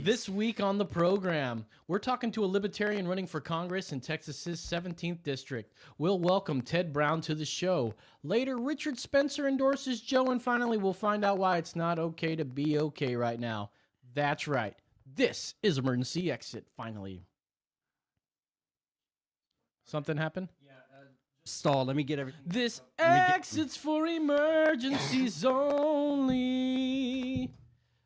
This week on the program, we're talking to a libertarian running for Congress in Texas's 17th district. We'll welcome Ted Brown to the show. Later, Richard Spencer endorses Joe, and finally, we'll find out why it's not okay to be okay right now. That's right. This is Emergency Exit, finally. Something happened? Yeah, stall. Let me get everything. This exit's for emergencies only.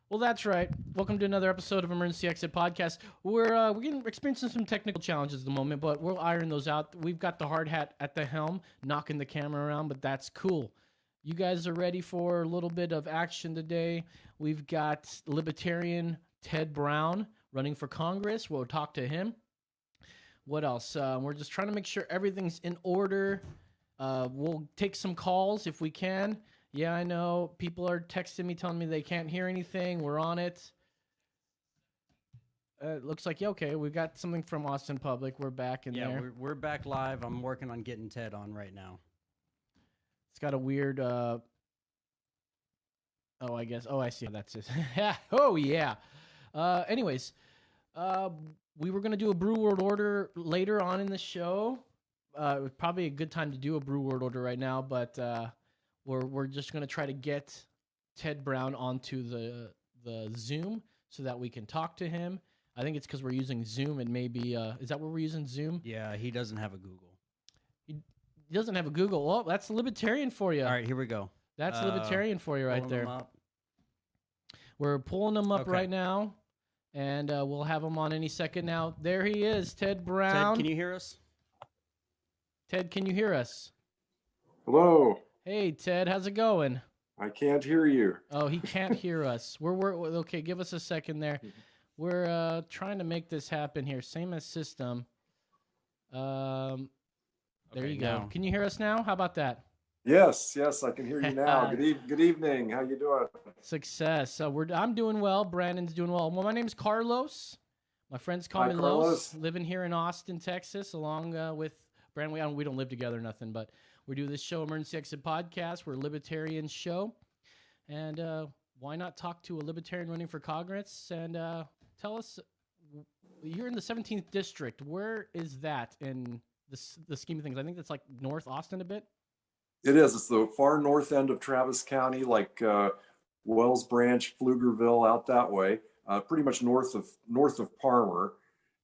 Well, that's right. Welcome to another episode of Emergency Exit Podcast. We're experiencing some technical challenges at the moment, but we'll iron those out. We've got the hard hat at the helm, knocking the camera around, but that's cool. You guys are ready for a little bit of action today. We've got Libertarian Ted Brown running for Congress. We'll talk to him. What else? We're just trying to make sure everything's in order. We'll take some calls if we can. Yeah, I know. People are texting me, telling me they can't hear anything. We're on it. Looks like, yeah, okay, we've got something from Austin Public. We're back in there. Yeah, we're back live. I'm working on getting Ted on right now. It's got a weird... Oh, I guess. Oh, I see. That's it. Oh, yeah. Anyways, we were going to do a Brew World Order later on in the show. It was probably a good time to do a Brew World Order right now, but we're just going to try to get Ted Brown onto the Zoom so that we can talk to him. I think it's because we're using Zoom and maybe is that where we're using Zoom? Yeah, he doesn't have a Google. He doesn't have a Google. Well, that's Libertarian for you. All right, here we go. That's Libertarian for you right there. We're pulling him up right now, and we'll have him on any second now. There he is, Ted Brown. Ted, can you hear us? Ted, can you hear us? Hello. Hey, Ted, how's it going? I can't hear you. Oh, he can't hear us. We're okay. Give us a second there. We're trying to make this happen here. Same as system. There you go. Now. Can you hear us now? How about that? Yes, I can hear you now. Good evening. How you doing? Success. I'm doing well. Brandon's doing well. Well, my name's Carlos. My friends call me Carlos. Los. Living here in Austin, Texas, along with Brandon. We don't live together, nothing, but we do this show, Emergency Exit Podcast. We're a libertarian show. And why not talk to a libertarian running for Congress and tell us, you're in the 17th district. Where is that in the scheme of things? I think that's like North Austin a bit. It is. It's the far north end of Travis County, like Wells Branch, Pflugerville, out that way. Pretty much north of Palmer,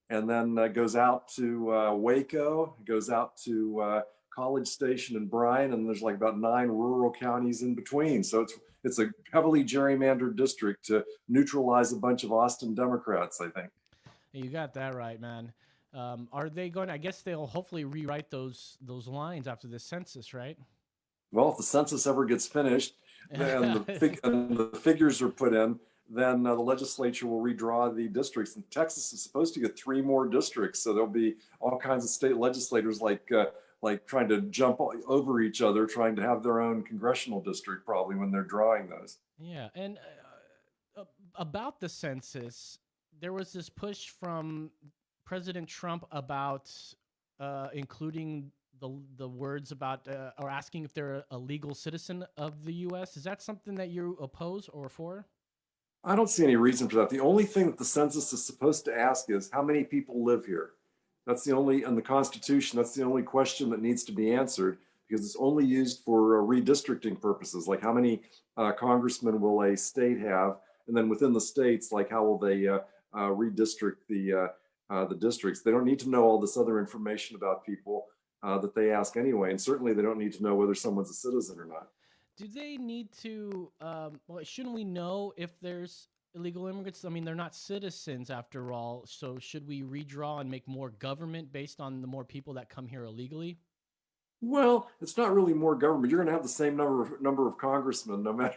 and then goes out to Waco. Goes out to College Station and Bryan, and there's like about 9 rural counties in between. So it's a heavily gerrymandered district to neutralize a bunch of Austin Democrats, I think. You got that right, man. Are they going? I guess they'll hopefully rewrite those lines after the census, right? Well, if the census ever gets finished and the figures are put in, then the legislature will redraw the districts. And Texas is supposed to get 3 more districts, so there'll be all kinds of state legislators like trying to jump over each other, trying to have their own congressional district probably when they're drawing those. Yeah, and about the census, there was this push from President Trump about including the words about or asking if they're a legal citizen of the U.S. Is that something that you oppose or for? I don't see any reason for that. The only thing that the census is supposed to ask is how many people live here. That's the only, in the Constitution, that's the only question that needs to be answered, because it's only used for redistricting purposes, like how many congressmen will a state have, and then within the states, like how will they redistrict the districts. They don't need to know all this other information about people that they ask anyway, and certainly they don't need to know whether someone's a citizen or not. Do they need to, well, shouldn't we know if there's illegal immigrants? I mean, they're not citizens after all, so should we redraw and make more government based on the more people that come here illegally? Well, it's not really more government. You're going to have the same number of congressmen, no matter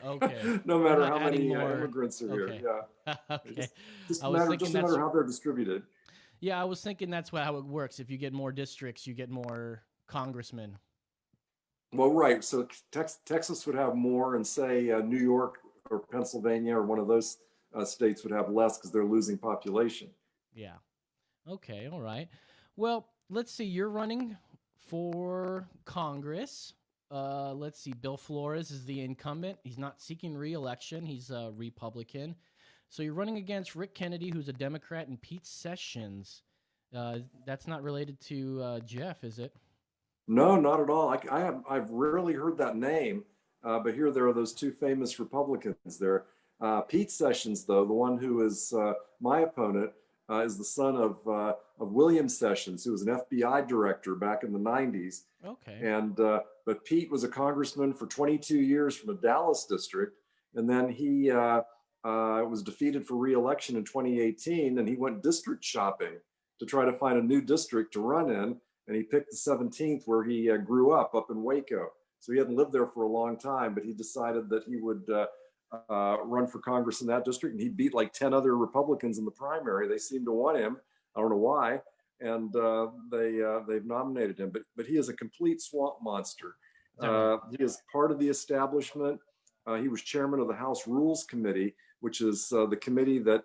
no matter how many immigrants are here. Yeah. Okay. Just a matter how they're distributed. Yeah, I was thinking that's how it works. If you get more districts, you get more congressmen. Well, right. So Texas would have more, and say New York or Pennsylvania or one of those states would have less because they're losing population. Yeah. Okay. All right. Well, let's see. You're running for Congress. Let's see. Bill Flores is the incumbent. He's not seeking re-election. He's a Republican. So you're running against Rick Kennedy, who's a Democrat, and Pete Sessions. That's not related to Jeff, is it? No, not at all. I've rarely heard that name, but here there are those two famous Republicans there. Pete Sessions, though, the one who is my opponent, is the son of William Sessions, who was an FBI director back in the 90s. Okay. And but Pete was a congressman for 22 years from the Dallas district, and then he was defeated for re-election in 2018, and he went district shopping to try to find a new district to run in, and he picked the 17th where he grew up in Waco. So he hadn't lived there for a long time, but he decided that he would run for Congress in that district, and he beat like 10 other Republicans in the primary. They seem to want him. I don't know why, and they've nominated him. But he is a complete swamp monster. He is part of the establishment. He was chairman of the House Rules Committee, which is the committee that,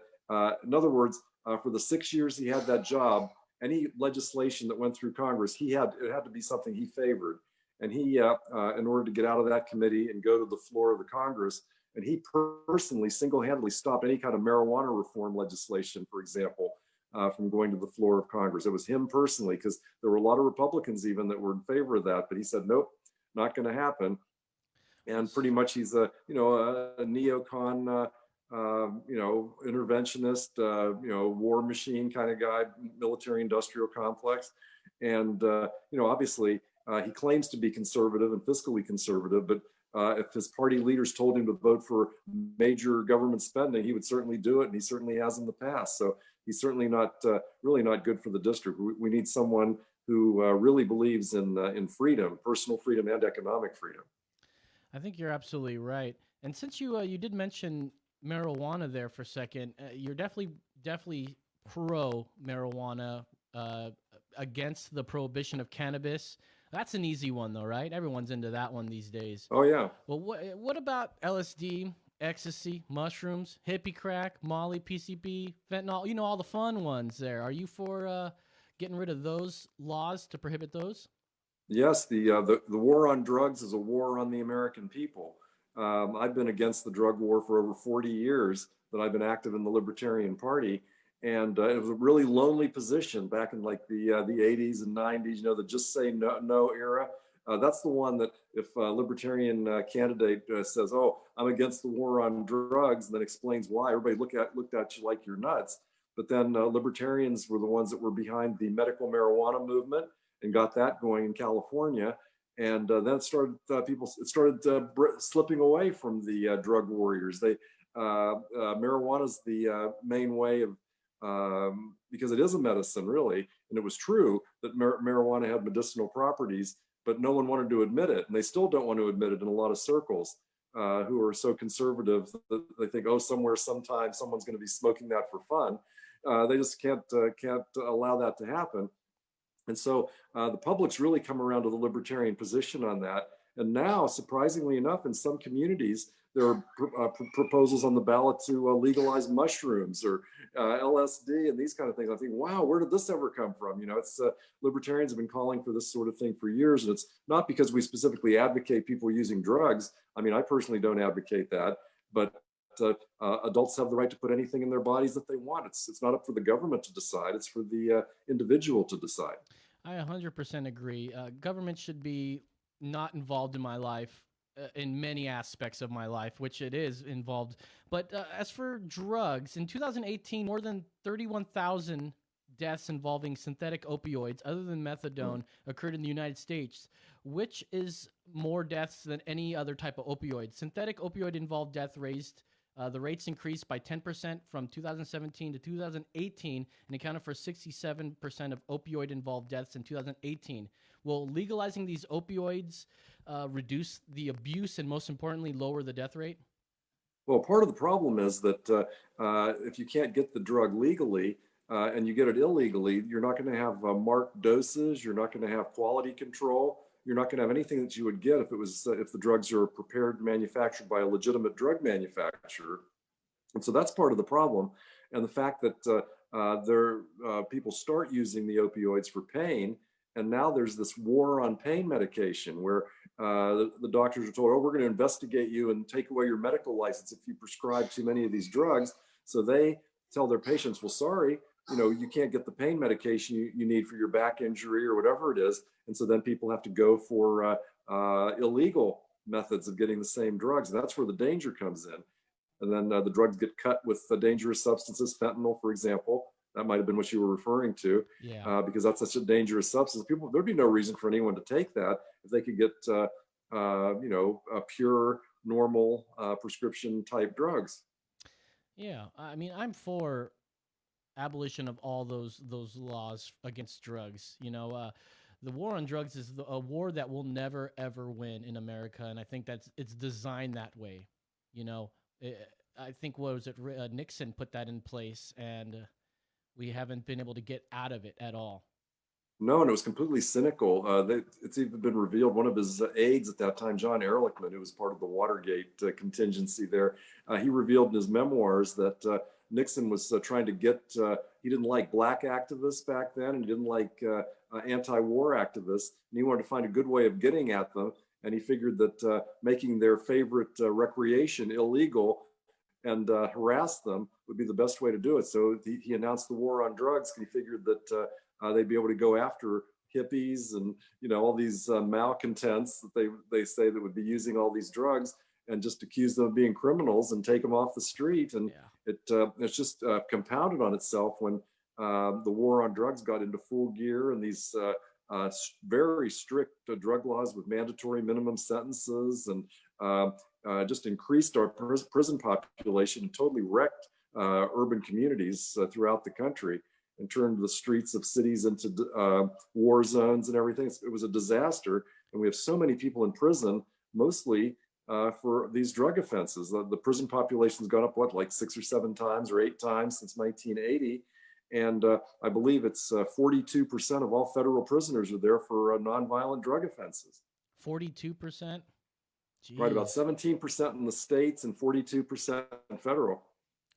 in other words, for the 6 years he had that job, any legislation that went through Congress, it had to be something he favored. And he, in order to get out of that committee and go to the floor of the Congress, and he personally single-handedly stopped any kind of marijuana reform legislation, for example, from going to the floor of Congress. It was him personally, because there were a lot of Republicans even that were in favor of that, but he said, nope, not going to happen. And pretty much he's a neocon, interventionist, war machine kind of guy, military industrial complex. And, obviously he claims to be conservative and fiscally conservative, but if his party leaders told him to vote for major government spending, he would certainly do it. And he certainly has in the past. So he's certainly not really not good for the district. We need someone who really believes in freedom, personal freedom and economic freedom. I think you're absolutely right. And since you did mention marijuana there for a second, you're definitely pro marijuana, against the prohibition of cannabis. That's an easy one though, right? Everyone's into that one these days. Oh yeah. Well, what about LSD, ecstasy, mushrooms, hippie crack, Molly, PCP, fentanyl? All the fun ones there. Are you for getting rid of those laws to prohibit those? Yes, the war on drugs is a war on the American people. I've been against the drug war for over 40 years that I've been active in the Libertarian Party. And it was a really lonely position back in like the 80s and 90s, the just say no era. That's the one that if a Libertarian candidate says, oh, I'm against the war on drugs, and then explains why, everybody looked at you like you're nuts. But then Libertarians were the ones that were behind the medical marijuana movement and got that going in California. And then it started slipping away from the drug warriors. Marijuana is the main way of, because it is a medicine, really. And it was true that marijuana had medicinal properties, but no one wanted to admit it. And they still don't want to admit it in a lot of circles who are so conservative that they think, oh, somewhere, sometime, someone's going to be smoking that for fun. They just can't allow that to happen. And so the public's really come around to the libertarian position on that. And now, surprisingly enough, in some communities, there are proposals on the ballot to legalize mushrooms or LSD and these kind of things. I think, wow, where did this ever come from? It's libertarians have been calling for this sort of thing for years. And it's not because we specifically advocate people using drugs. I mean, I personally don't advocate that, but adults have the right to put anything in their bodies that they want. It's not up for the government to decide. It's for the individual to decide. I 100% agree. Government should be not involved in my life, in many aspects of my life, which it is involved. But as for drugs, in 2018, more than 31,000 deaths involving synthetic opioids other than methadone occurred in the United States, which is more deaths than any other type of opioid. Synthetic opioid-involved death raised the rates increased by 10% from 2017 to 2018 and accounted for 67% of opioid-involved deaths in 2018. Will legalizing these opioids reduce the abuse and, most importantly, lower the death rate? Well, part of the problem is that if you can't get the drug legally and you get it illegally, you're not going to have marked doses. You're not going to have quality control. You're not going to have anything that you would get if if the drugs are prepared and manufactured by a legitimate drug manufacturer. And so that's part of the problem. And the fact that people start using the opioids for pain, and now there's this war on pain medication where the doctors are told, oh, we're going to investigate you and take away your medical license if you prescribe too many of these drugs. So they tell their patients, well, sorry, you can't get the pain medication you need for your back injury or whatever it is. And so then people have to go for illegal methods of getting the same drugs. And that's where the danger comes in. And then the drugs get cut with dangerous substances, fentanyl, for example. That might have been what you were referring to, Yeah. because that's such a dangerous substance. There'd be no reason for anyone to take that if they could get, a pure, normal prescription type drugs. Yeah. I mean, I'm for abolition of all those laws against drugs. The war on drugs is a war that we'll never ever win in America, and I think it's designed that way. You know, I think what was it? Nixon put that in place, and we haven't been able to get out of it at all. No, and it was completely cynical. It's even been revealed one of his aides at that time, John Ehrlichman, who was part of the Watergate contingency there, he revealed in his memoirs that Nixon was trying to get, he didn't like black activists back then, and he didn't like anti-war activists, and he wanted to find a good way of getting at them. And he figured that making their favorite recreation illegal and harass them would be the best way to do it. So he announced the war on drugs. He figured that they'd be able to go after hippies and all these malcontents that they say that would be using all these drugs, and just accuse them of being criminals and take them off the street. And it's just compounded on itself when the war on drugs got into full gear, and these very strict drug laws with mandatory minimum sentences, and just increased our prison population and totally wrecked urban communities throughout the country, and turned the streets of cities into war zones and everything. It was a disaster. And we have so many people in prison, mostly for these drug offenses. The prison population's gone up, like 6 or 7 times or 8 times since 1980. And I believe it's 42% of all federal prisoners are there for nonviolent drug offenses. 42%? Right, about 17% in the states and 42% in federal.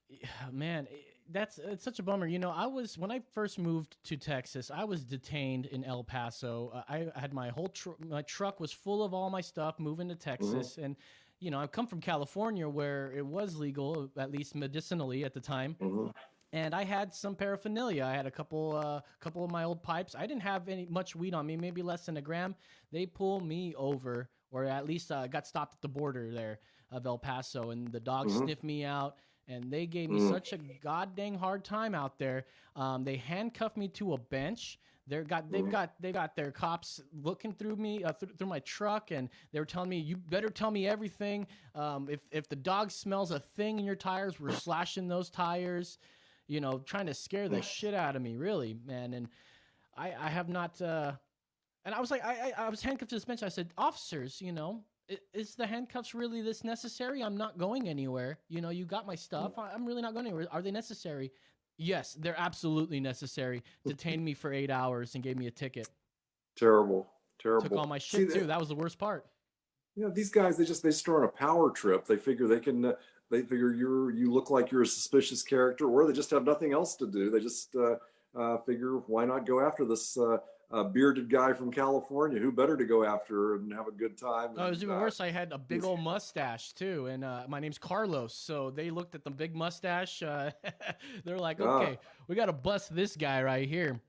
Yeah, man, it's such a bummer. When I first moved to Texas, I was detained in El Paso. I had my whole my truck was full of all my stuff moving to Texas. And, I come from California where it was legal, at least medicinally at the time. And I had some paraphernalia. I had a couple of my old pipes. I didn't have much weed on me, maybe less than a gram. They pull me over, or at least got stopped at the border there of El Paso, and the dogs sniffed me out. And they gave me such a goddamn hard time out there. They handcuffed me to a bench. They've got their cops looking through me through my truck, and they were telling me, "You better tell me everything. If the dog smells a thing in your tires, we're slashing those tires." Trying to scare the shit out of me, really, man. And I have not. And I was like, I was handcuffed to this bench. I said, "Officers, is the handcuffs really this necessary? I'm not going anywhere. You got my stuff. I'm really not going anywhere. Are they necessary?" Yes, they're absolutely necessary. Detained me for 8 hours and gave me a ticket. Terrible. Took all my shit too. That was the worst part. These guys, they just are on a power trip. They figure they can. They figure you look like you're a suspicious character, or they just have nothing else to do. They just figure, why not go after this bearded guy from California? Who better to go after and have a good time? Oh, it was even worse. I had a big old mustache too, and my name's Carlos. So they looked at the big mustache. They're like, "Okay, we got to bust this guy right here."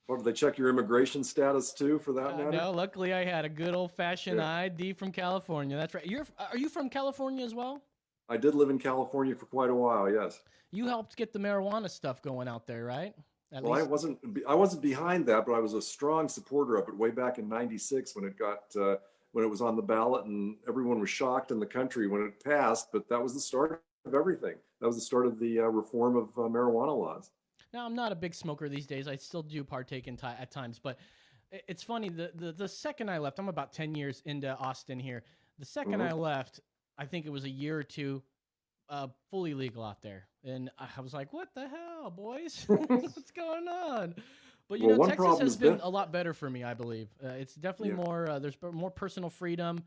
Or did they check your immigration status too, for that matter? No, luckily I had a good old-fashioned ID from California. That's right. Are you from California as well? I did live in California for quite a while, yes. You helped get the marijuana stuff going out there, right? Well, I wasn't behind that, but I was a strong supporter of it way back in '96 when it was on the ballot, and everyone was shocked in the country when it passed. But that was the start of everything. That was the start of the reform of marijuana laws. Now, I'm not a big smoker these days. I still do partake at times, but it's funny. The second I left, I'm about 10 years into Austin here. The second I left, I think it was a year or two, fully legal out there. And I was like, what the hell, boys? What's going on? But, Texas has been a lot better for me, I believe. It's definitely more, there's more personal freedom,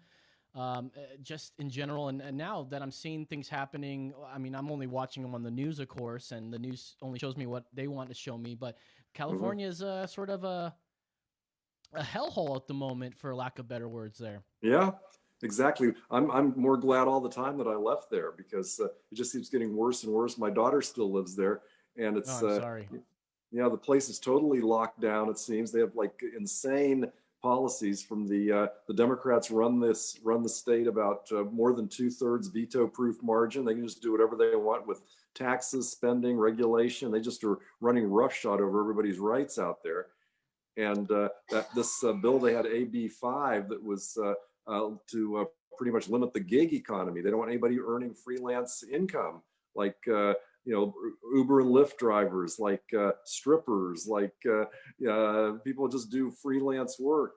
just in general. And now that I'm seeing things happening, I mean, I'm only watching them on the news, of course, and the news only shows me what they want to show me. But California is sort of a hellhole at the moment, for lack of better words there. Yeah. exactly. I'm more glad all the time that I left there because it just keeps getting worse and worse. My daughter still lives there, and Oh, it's I'm sorry. yeah, the place is totally locked down. It seems they have like insane policies from the Democrats run the state about more than 2/3 veto-proof margin. They can just do whatever they want with taxes, spending, regulation. They just are running roughshod over everybody's rights out there. And that this bill they had AB 5 that was to pretty much limit the gig economy. They don't want anybody earning freelance income like Uber and Lyft drivers, like strippers, like people just do freelance work.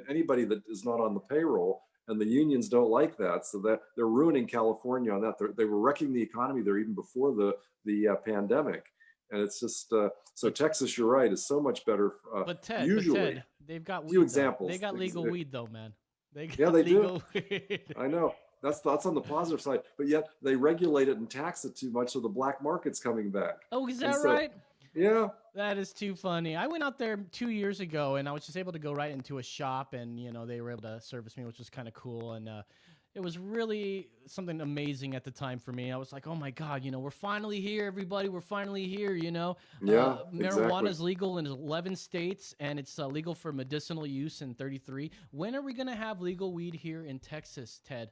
Anybody that is not on the payroll, and the unions don't like that, so that they're ruining California on that. They were wrecking the economy there even before the pandemic. And it's just so Texas, you're right, is so much better. But Ted, Usually, they've got weed. few Though. examples. They got legal weed though, man. They got Yeah, they do. legal weed. I know that's on the positive side, but yet they regulate it and tax it too much, so the black market's coming back. Oh, is And that so, right? yeah. That is too funny. I went out there 2 years ago, and I was just able to go right into a shop, and they were able to service me, which was kind of cool. And it was really something amazing at the time for me. I was like, oh my God, we're finally here, everybody. We're finally here, Yeah, marijuana exactly. is legal in 11 states, and it's legal for medicinal use in 33. When are we going to have legal weed here in Texas, Ted?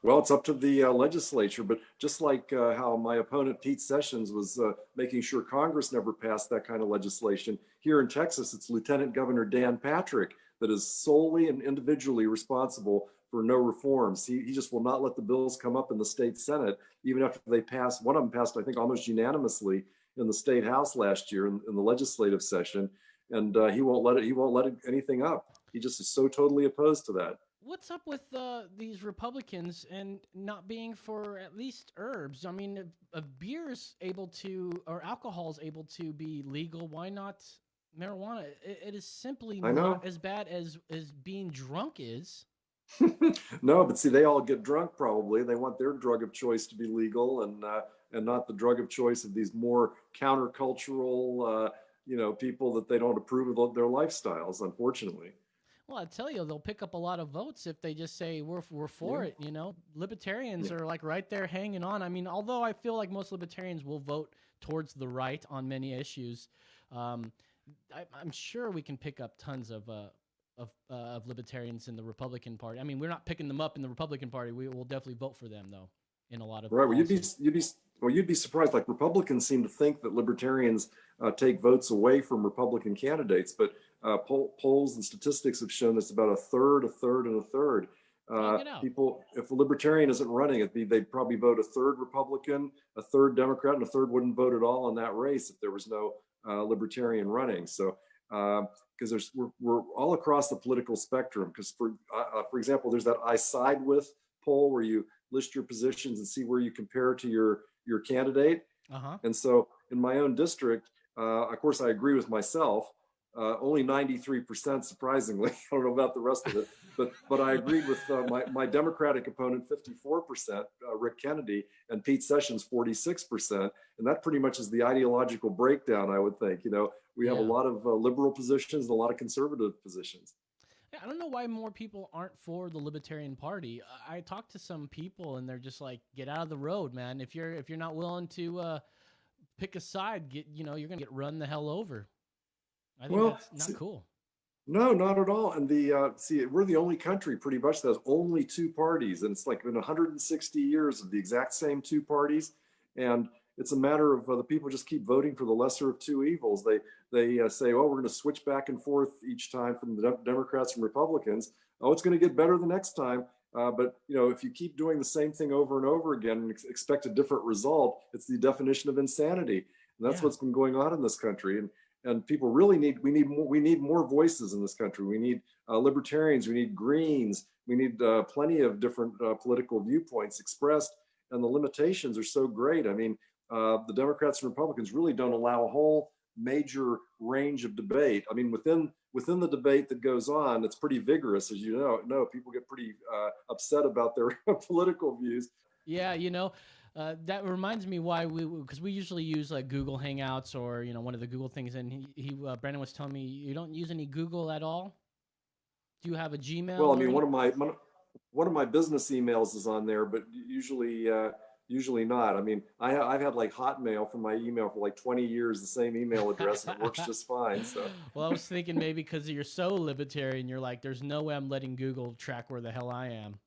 Well, it's up to the legislature, but just like how my opponent Pete Sessions was making sure Congress never passed that kind of legislation, here in Texas, it's Lieutenant Governor Dan Patrick that is solely and individually responsible for no reforms. He just will not let the bills come up in the state Senate, even after they pass. One of them passed, I think, almost unanimously in the state House last year in the legislative session, and he won't let it. He won't let anything up. He just is so totally opposed to that. What's up with these Republicans and not being for at least herbs? I mean, if beer is able to, or alcohol is able to be legal, why not marijuana? It is simply I know. not as bad as being drunk is. No, but see, they all get drunk probably. They want their drug of choice to be legal and not the drug of choice of these more countercultural, people that they don't approve of their lifestyles, unfortunately. Well, I tell you, they'll pick up a lot of votes if they just say we're for Yeah. it. Libertarians Yeah. are like right there hanging on. I mean, although I feel like most libertarians will vote towards the right on many issues, um, I'm sure we can pick up tons of libertarians in the Republican Party. I mean, we're not picking them up in the Republican Party. We will definitely vote for them though in a lot of Right. Well, policies. you'd be surprised. Like Republicans seem to think that libertarians take votes away from Republican candidates, but polls and statistics have shown it's about a third, a third, and a third. Check it out. People, if a libertarian isn't running, they'd probably vote a third Republican, a third Democrat, and a third wouldn't vote at all in that race if there was no libertarian running. So, because we're all across the political spectrum. Because for example, there's that I side with poll where you list your positions and see where you compare to your candidate. Uh-huh. And so in my own district, of course, I agree with myself. Only 93%, surprisingly. I don't know about the rest of it, but I agreed with my Democratic opponent, 54%, Rick Kennedy, and Pete Sessions, 46%. And that pretty much is the ideological breakdown, I would think. We have a lot of liberal positions and a lot of conservative positions. Yeah, I don't know why more people aren't for the Libertarian Party. I talked to some people and they're just like, get out of the road, man. If you're not willing to pick a side, you're gonna get run the hell over. I think that's not cool. No, not at all. And we're the only country pretty much that has only two parties, and it's like been 160 years of the exact same two parties, and it's a matter of the people just keep voting for the lesser of two evils. They say, oh, we're going to switch back and forth each time from the Democrats and Republicans. Oh, it's going to get better the next time. But if you keep doing the same thing over and over again and expect a different result, it's the definition of insanity. And that's what's been going on in this country. And people really we need more voices in this country. We need libertarians, we need Greens, we need plenty of different political viewpoints expressed. And the limitations are so great. I mean, the Democrats and Republicans really don't allow a whole major range of debate. I mean, within the debate that goes on, it's pretty vigorous, as you know. People get pretty upset about their political views. Yeah, that reminds me why because we usually use like Google Hangouts or one of the Google things, and he Brandon was telling me you don't use any Google at all. Do you have a Gmail? Well, I mean, or one of my business emails is on there, but usually not. I mean, I've had like Hotmail for my email for like 20 years, the same email address, and it works just fine. So, Well, I was thinking maybe because you're so libertarian, you're like, there's no way I'm letting Google track where the hell I am.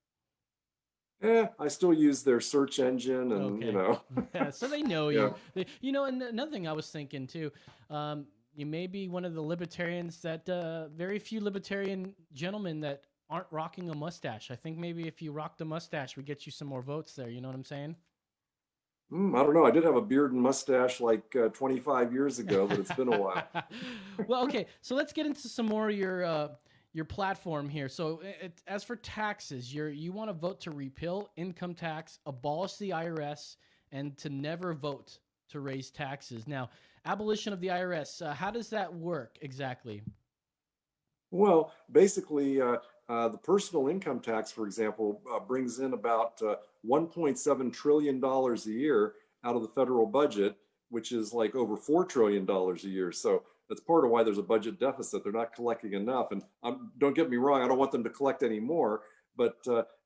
I still use their search engine, and Okay. Yeah, so they know yeah. you. And another thing I was thinking too, you may be one of the libertarians that very few libertarian gentlemen that aren't rocking a mustache. I think maybe if you rocked a mustache, we get you some more votes there. You know what I'm saying? I don't know. I did have a beard and mustache like 25 years ago, but it's been a while. Well, okay. So let's get into some more of your platform here. So as for taxes, you want to vote to repeal income tax, abolish the IRS, and to never vote to raise taxes. Now, abolition of the IRS, how does that work exactly? Well, basically, the personal income tax, for example, brings in about $1.7 trillion a year out of the federal budget, which is like over $4 trillion a year. So that's part of why there's a budget deficit. They're not collecting enough. And don't get me wrong, I don't want them to collect any more. But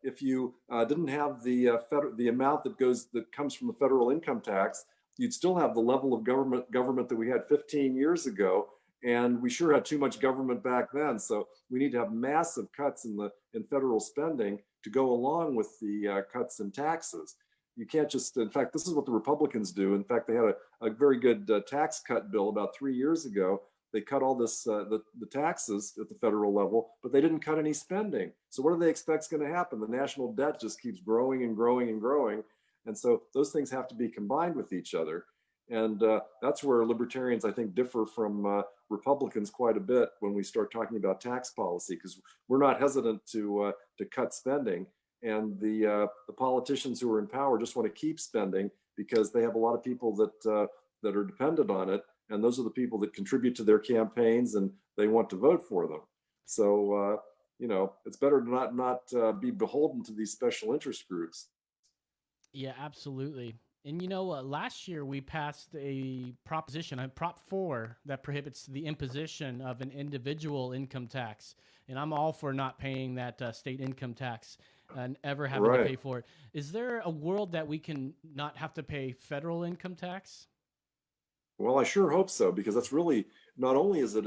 if you didn't have the amount that comes from the federal income tax, you'd still have the level of government that we had 15 years ago. And we sure had too much government back then. So we need to have massive cuts in federal spending to go along with the cuts in taxes. You can't just, in fact, this is what the Republicans do. In fact, they had a very good tax cut bill about 3 years ago. They cut all the taxes at the federal level, but they didn't cut any spending. So what do they expect is going to happen? The national debt just keeps growing and growing and growing. And so those things have to be combined with each other. And that's where libertarians, I think, differ from Republicans quite a bit when we start talking about tax policy, because we're not hesitant to cut spending, and the politicians who are in power just want to keep spending because they have a lot of people that are dependent on it, and those are the people that contribute to their campaigns, and they want to vote for them. So it's better to not be beholden to these special interest groups. Yeah, absolutely. And last year we passed a proposition, Prop 4, that prohibits the imposition of an individual income tax. And I'm all for not paying that state income tax and ever having to pay for it. Is there a world that we can not have to pay federal income tax? Well, I sure hope so, because that's really, not only is it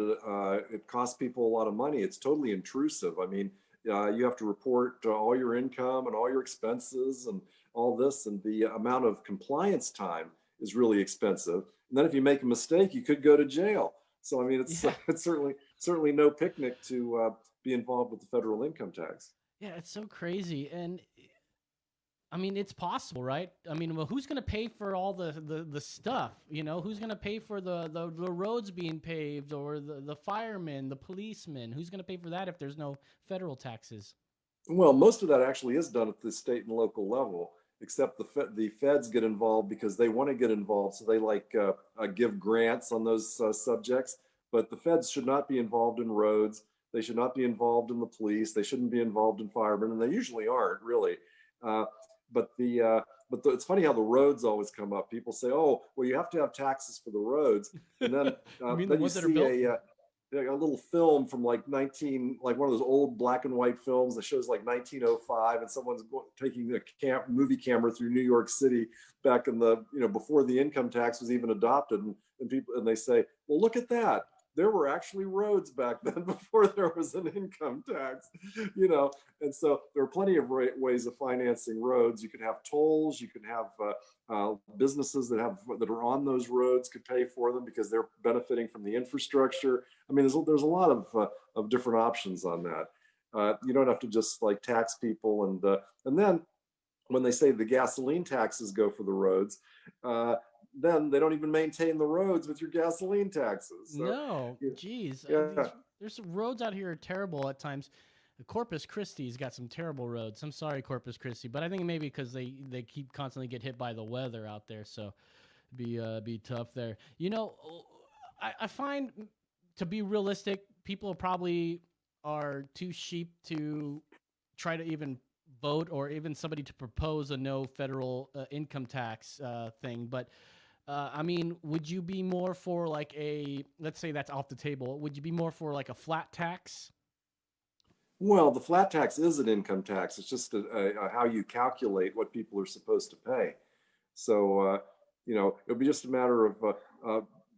costs people a lot of money, it's totally intrusive. I mean, you have to report all your income and all your expenses and all this, and the amount of compliance time is really expensive. And then if you make a mistake, you could go to jail. So I mean, it's certainly no picnic to be involved with the federal income tax. Yeah, it's so crazy. And I mean, it's possible, right? I mean, well, who's going to pay for all the stuff? Who's going to pay for the roads being paved, or the firemen, the policemen? Who's going to pay for that if there's no federal taxes? Well, most of that actually is done at the state and local level, except the feds get involved because they want to get involved. So they give grants on those subjects. But the feds should not be involved in roads. They should not be involved in the police. They shouldn't be involved in firemen, and they usually aren't really. But it's funny how the roads always come up. People say, "Oh, well, you have to have taxes for the roads," and then you see a little film from like one of those old black and white films that shows like 1905, and someone's taking a movie camera through New York City back in before the income tax was even adopted, and they say, "Well, look at that. There were actually roads back then before there was an income tax," and so there are plenty of ways of financing roads. You could have tolls, you could have businesses that are on those roads could pay for them because they're benefiting from the infrastructure. I mean, there's a lot of different options on that. You don't have to just like tax people, and then when they say the gasoline taxes go for the roads, then they don't even maintain the roads with your gasoline taxes. So, no, geez. Yeah. There's some roads out here are terrible at times. Corpus Christi's got some terrible roads. I'm sorry, Corpus Christi, but I think maybe because they keep constantly get hit by the weather out there, so be tough there. I find, to be realistic, people probably are too sheep to try to even vote, or even somebody to propose a no federal income tax thing. But I mean, would you be more for like let's say that's off the table, would you be more for like a flat tax? Well, the flat tax is an income tax. It's just how you calculate what people are supposed to pay. So, it'll be just a matter of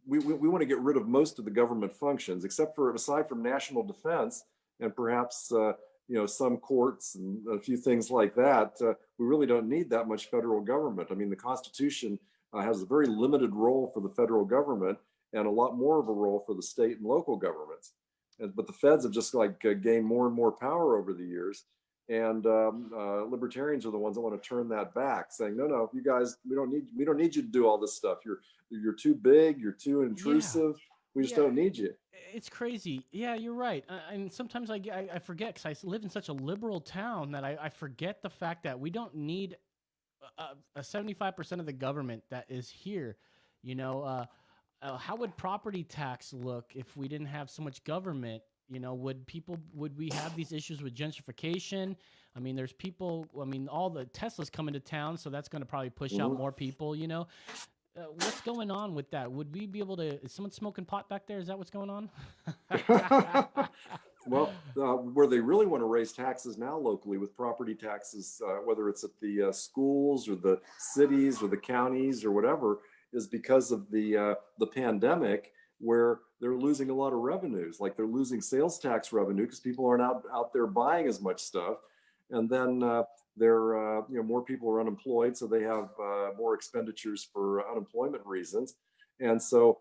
we want to get rid of most of the government functions, except for aside from national defense and perhaps some courts and a few things like that. We really don't need that much federal government. I mean, the Constitution has a very limited role for the federal government and a lot more of a role for the state and local governments. But the feds have just gained more and more power over the years. And libertarians are the ones that want to turn that back, saying, no, you guys, we don't need you to do all this stuff. You're too big, you're too intrusive. We just don't need you. It's crazy. Yeah, you're right. And sometimes I forget, because I live in such a liberal town, that I forget the fact that we don't need a 75% of the government that is here. How would property tax look if we didn't have so much government? Would we have these issues with gentrification? I mean, there's people, all the Teslas come into town, so that's going to probably push out more people, what's going on with that? Would we be able to, is someone smoking pot back there? Is that what's going on? Well, where they really want to raise taxes now locally with property taxes, whether it's at the schools or the cities or the counties or whatever, is because of the pandemic, where they're losing a lot of revenues. Like they're losing sales tax revenue because people aren't out there buying as much stuff. And then more people are unemployed, so they have more expenditures for unemployment reasons. And so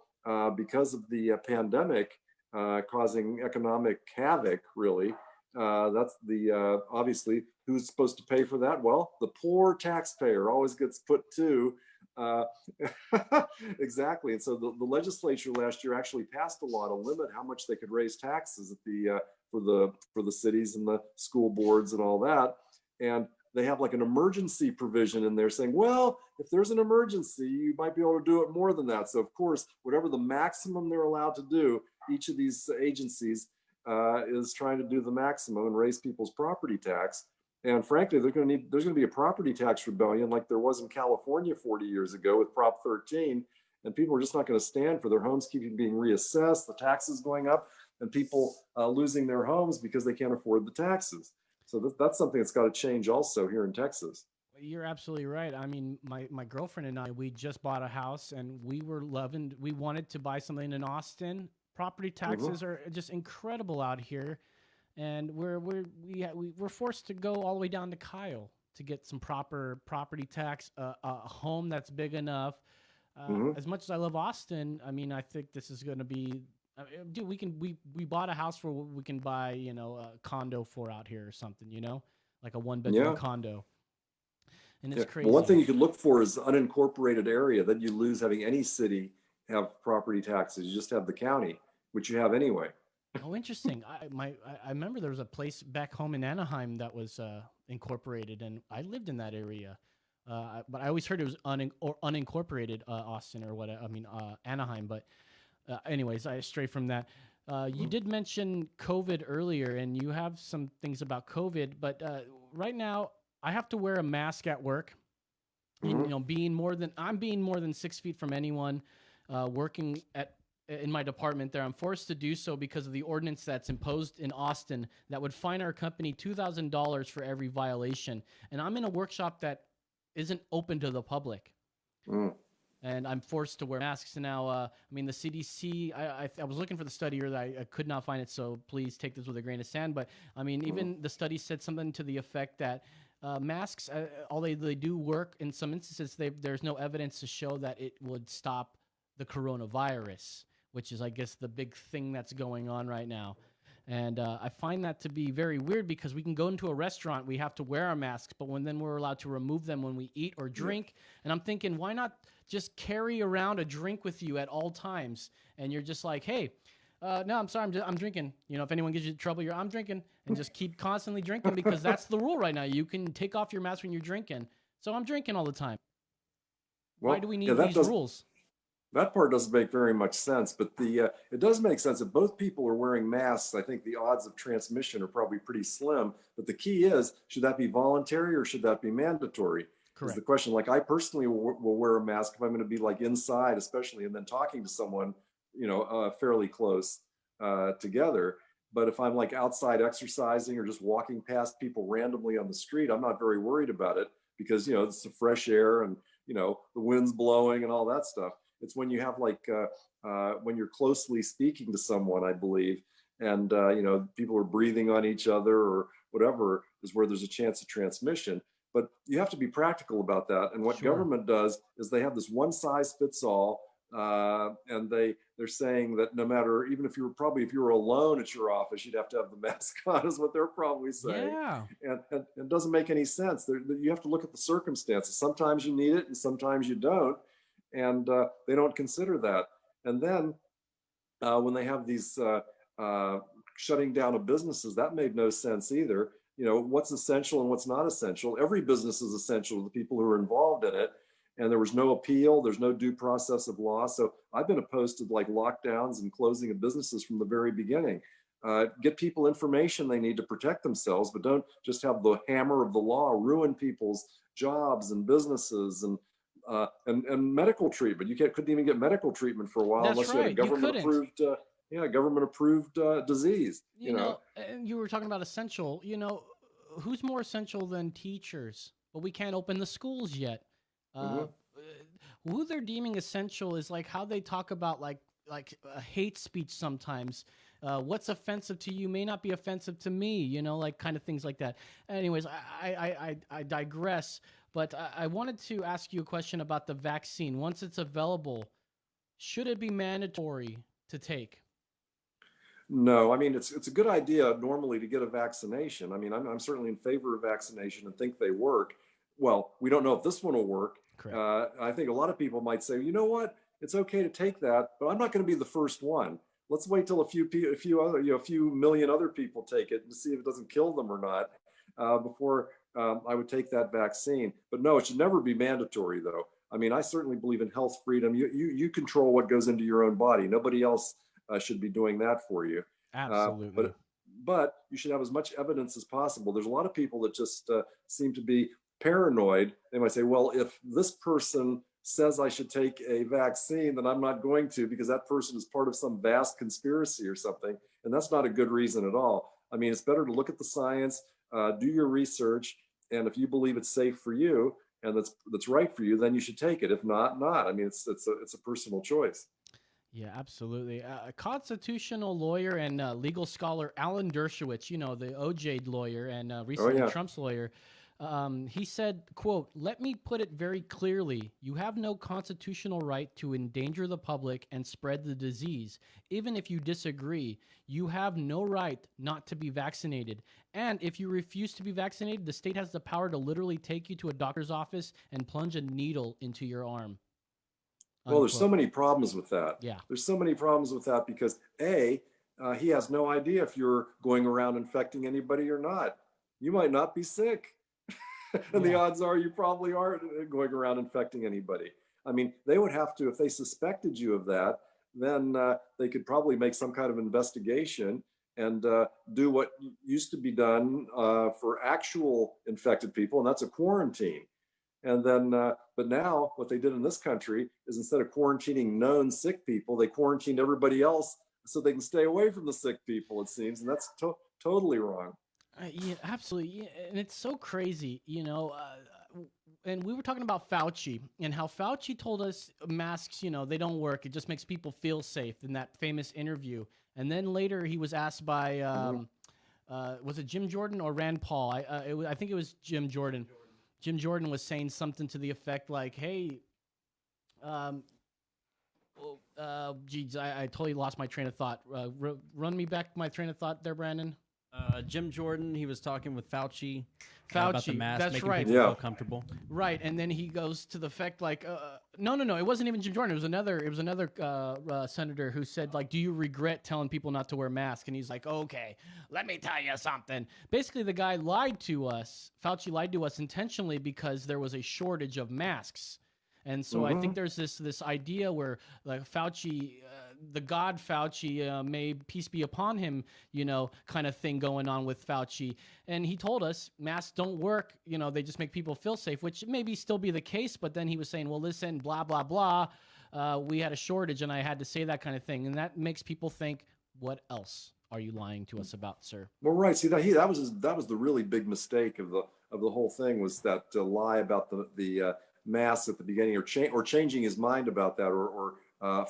because of the pandemic causing economic havoc, really, that's the obviously who's supposed to pay for that? Well, the poor taxpayer always gets put to. Exactly. And so the legislature last year actually passed a law to limit how much they could raise taxes at for the cities and the school boards and all that. And they have like an emergency provision in there saying, well, if there's an emergency, you might be able to do it more than that. So of course, whatever the maximum they're allowed to do, each of these agencies is trying to do the maximum and raise people's property tax. And frankly, there's going to be a property tax rebellion like there was in California 40 years ago with Prop 13. And people are just not going to stand for their homes keeping being reassessed, the taxes going up, and people losing their homes because they can't afford the taxes. So that's something that's got to change also here in Texas. You're absolutely right. I mean, my girlfriend and I, we just bought a house, and we wanted to buy something in Austin. Property taxes are just incredible out here. And we're forced to go all the way down to Kyle to get some proper property tax, a home that's big enough. As much as I love Austin, I mean, I think this is going to be, dude. We bought a house where we can buy, a condo for out here or something, like a 1-bedroom condo. And it's crazy. Well, one thing you could look for is unincorporated area. Then you lose having any city have property taxes. You just have the county, which you have anyway. Oh, interesting. I remember there was a place back home in Anaheim that was incorporated, and I lived in that area. But I always heard it was unincorporated Austin or what? Anaheim. But anyways, I stray from that. You did mention COVID earlier, and you have some things about COVID. But right now, I have to wear a mask at work. And, being more than 6 feet from anyone, working in my department there, I'm forced to do so because of the ordinance that's imposed in Austin that would fine our company $2,000 for every violation. And I'm in a workshop that isn't open to the public. And I'm forced to wear masks now. The CDC, I was looking for the study here, I could not find it, so please take this with a grain of sand. But even the study said something to the effect that masks, although they do work in some instances, there's no evidence to show that it would stop the coronavirus, which is, I guess, the big thing that's going on right now. And I find that to be very weird because we can go into a restaurant, we have to wear our masks, but then we're allowed to remove them when we eat or drink. And I'm thinking, why not just carry around a drink with you at all times? And you're just like, hey, no, I'm sorry, I'm drinking. If anyone gives you trouble, I'm drinking. And just keep constantly drinking because that's the rule right now. You can take off your mask when you're drinking. So I'm drinking all the time. Why do we need these rules? That part doesn't make very much sense, but it does make sense if both people are wearing masks. I think the odds of transmission are probably pretty slim. But the key is, should that be voluntary or should that be mandatory? Correct. Is the question. Like, I personally will wear a mask if I'm going to be like inside, especially, and then talking to someone, fairly close together. But if I'm like outside exercising or just walking past people randomly on the street, I'm not very worried about it because, it's the fresh air and, the wind's blowing and all that stuff. It's when you have when you're closely speaking to someone, I believe, and, people are breathing on each other or whatever is where there's a chance of transmission. But you have to be practical about that. And what government does is they have this one size fits all. And they're saying that no matter, even if you were alone at your office, you'd have to have the mask on, is what they're probably saying. Yeah. And it doesn't make any sense. You have to look at the circumstances. Sometimes you need it and sometimes you don't. And they don't consider that. And then when they have these shutting down of businesses, that made no sense either. What's essential and what's not essential. Every business is essential to the people who are involved in it. And there was no appeal. There's no due process of law. So I've been opposed to lockdowns and closing of businesses from the very beginning. Get people information they need to protect themselves, but don't just have the hammer of the law ruin people's jobs and businesses and medical treatment. You couldn't even get medical treatment for a while unless you had a government approved disease. You know, and you were talking about essential. Who's more essential than teachers? Well, we can't open the schools yet. Who they're deeming essential is how they talk about hate speech sometimes. What's offensive to you may not be offensive to me, kind of things like that. Anyways, I digress, but I wanted to ask you a question about the vaccine. Once it's available, should it be mandatory to take? No, I mean, it's a good idea normally to get a vaccination. I mean, I'm certainly in favor of vaccination and think they work. Well, we don't know if this one will work. I think a lot of people might say, you know what, it's okay to take that, but I'm not going to be the first one. Let's wait till a few million other people take it and see if it doesn't kill them or not before I would take that vaccine. But no, it should never be mandatory, though. I mean, I certainly believe in health freedom. You control what goes into your own body. Nobody else should be doing that for you. Absolutely. But you should have as much evidence as possible. There's a lot of people that just seem to be paranoid. They might say, well, if this person says I should take a vaccine, then I'm not going to because that person is part of some vast conspiracy or something. And that's not a good reason at all. I mean, it's better to look at the science, do your research, and if you believe it's safe for you and that's right for you, then you should take it. If not, not. I mean, it's a personal choice. Yeah, absolutely. A constitutional lawyer and legal scholar, Alan Dershowitz, the OJ lawyer and recently Trump's lawyer, he said, quote, "Let me put it very clearly. You have no constitutional right to endanger the public and spread the disease. Even if you disagree, you have no right not to be vaccinated. And if you refuse to be vaccinated, the state has the power to literally take you to a doctor's office and plunge a needle into your arm." Well, there's so many problems with that. Yeah. There's so many problems with that because he has no idea if you're going around infecting anybody or not. You might not be sick. And the odds are you probably aren't going around infecting anybody. I mean, they would have to, if they suspected you of that, then they could probably make some kind of investigation and do what used to be done for actual infected people, and that's a quarantine. And then, but now what they did in this country is instead of quarantining known sick people, they quarantined everybody else so they can stay away from the sick people, it seems. And that's totally wrong. Yeah, absolutely. Yeah, and it's so crazy, and we were talking about Fauci and how Fauci told us masks, they don't work. It just makes people feel safe in that famous interview. And then later he was asked by, was it Jim Jordan or Rand Paul? I think it was Jim Jordan. Jim Jordan was saying something to the effect like, hey, geez, I totally lost my train of thought. Run me back my train of thought there, Brandon. Jim Jordan, he was talking with Fauci. Fauci, about the mask, that's making right. people feel comfortable. Right, and then he goes to the effect like, no, it wasn't even Jim Jordan. It was another senator who said like, do you regret telling people not to wear masks? And he's like, okay, let me tell you something. Basically, the guy lied to us. Fauci lied to us intentionally because there was a shortage of masks. And so I think there's this idea where like Fauci, the God Fauci, may peace be upon him, kind of thing going on with Fauci. And he told us masks don't work, they just make people feel safe, which maybe still be the case. But then he was saying, well, listen, blah, blah, blah. We had a shortage and I had to say that kind of thing. And that makes people think, what else are you lying to us about, sir? Well, right. See, that was the really big mistake of the whole thing, was that lie about the mask at the beginning, or changing his mind about that, or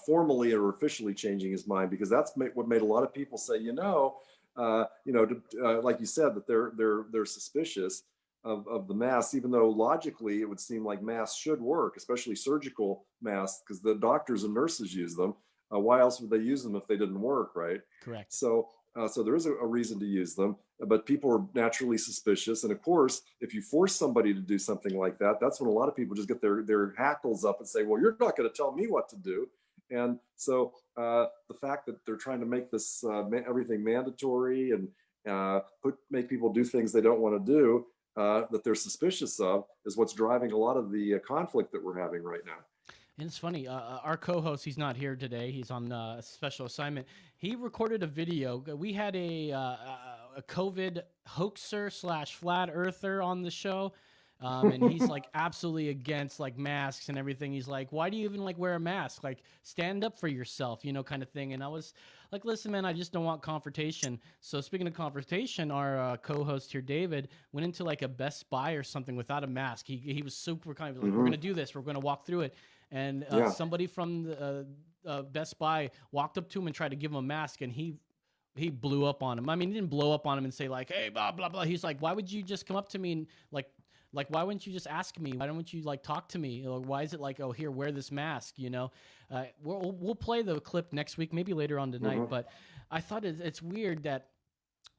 formally or officially changing his mind, because that's what made a lot of people say, like you said, that they're suspicious of the masks, even though logically it would seem like masks should work, especially surgical masks, because the doctors and nurses use them. Why else would they use them if they didn't work, right? Correct. So there is a reason to use them, but people are naturally suspicious. And of course, if you force somebody to do something like that, that's when a lot of people just get their hackles up and say, well, you're not going to tell me what to do. And so the fact that they're trying to make this everything mandatory and make people do things they don't want to do, that they're suspicious of, is what's driving a lot of the conflict that we're having right now. And it's funny, our co-host, he's not here today. He's on a special assignment. He recorded a video. We had a COVID hoaxer / flat earther on the show. And he's like absolutely against like masks and everything. He's like, why do you even like wear a mask? Like, stand up for yourself, kind of thing. And I was like, listen, man, I just don't want confrontation. So speaking of confrontation, our co-host here, David, went into like a Best Buy or something without a mask. He was super kind of like, we're going to do this. We're going to walk through it. And somebody from the Best Buy walked up to him and tried to give him a mask, and he blew up on him. I mean, he didn't blow up on him and say like, hey, blah, blah, blah. He's like, why would you just come up to me and like, why wouldn't you just ask me? Why don't you like talk to me? Or why is it like, oh, here, wear this mask, We'll play the clip next week, maybe later on tonight. But I thought it's weird that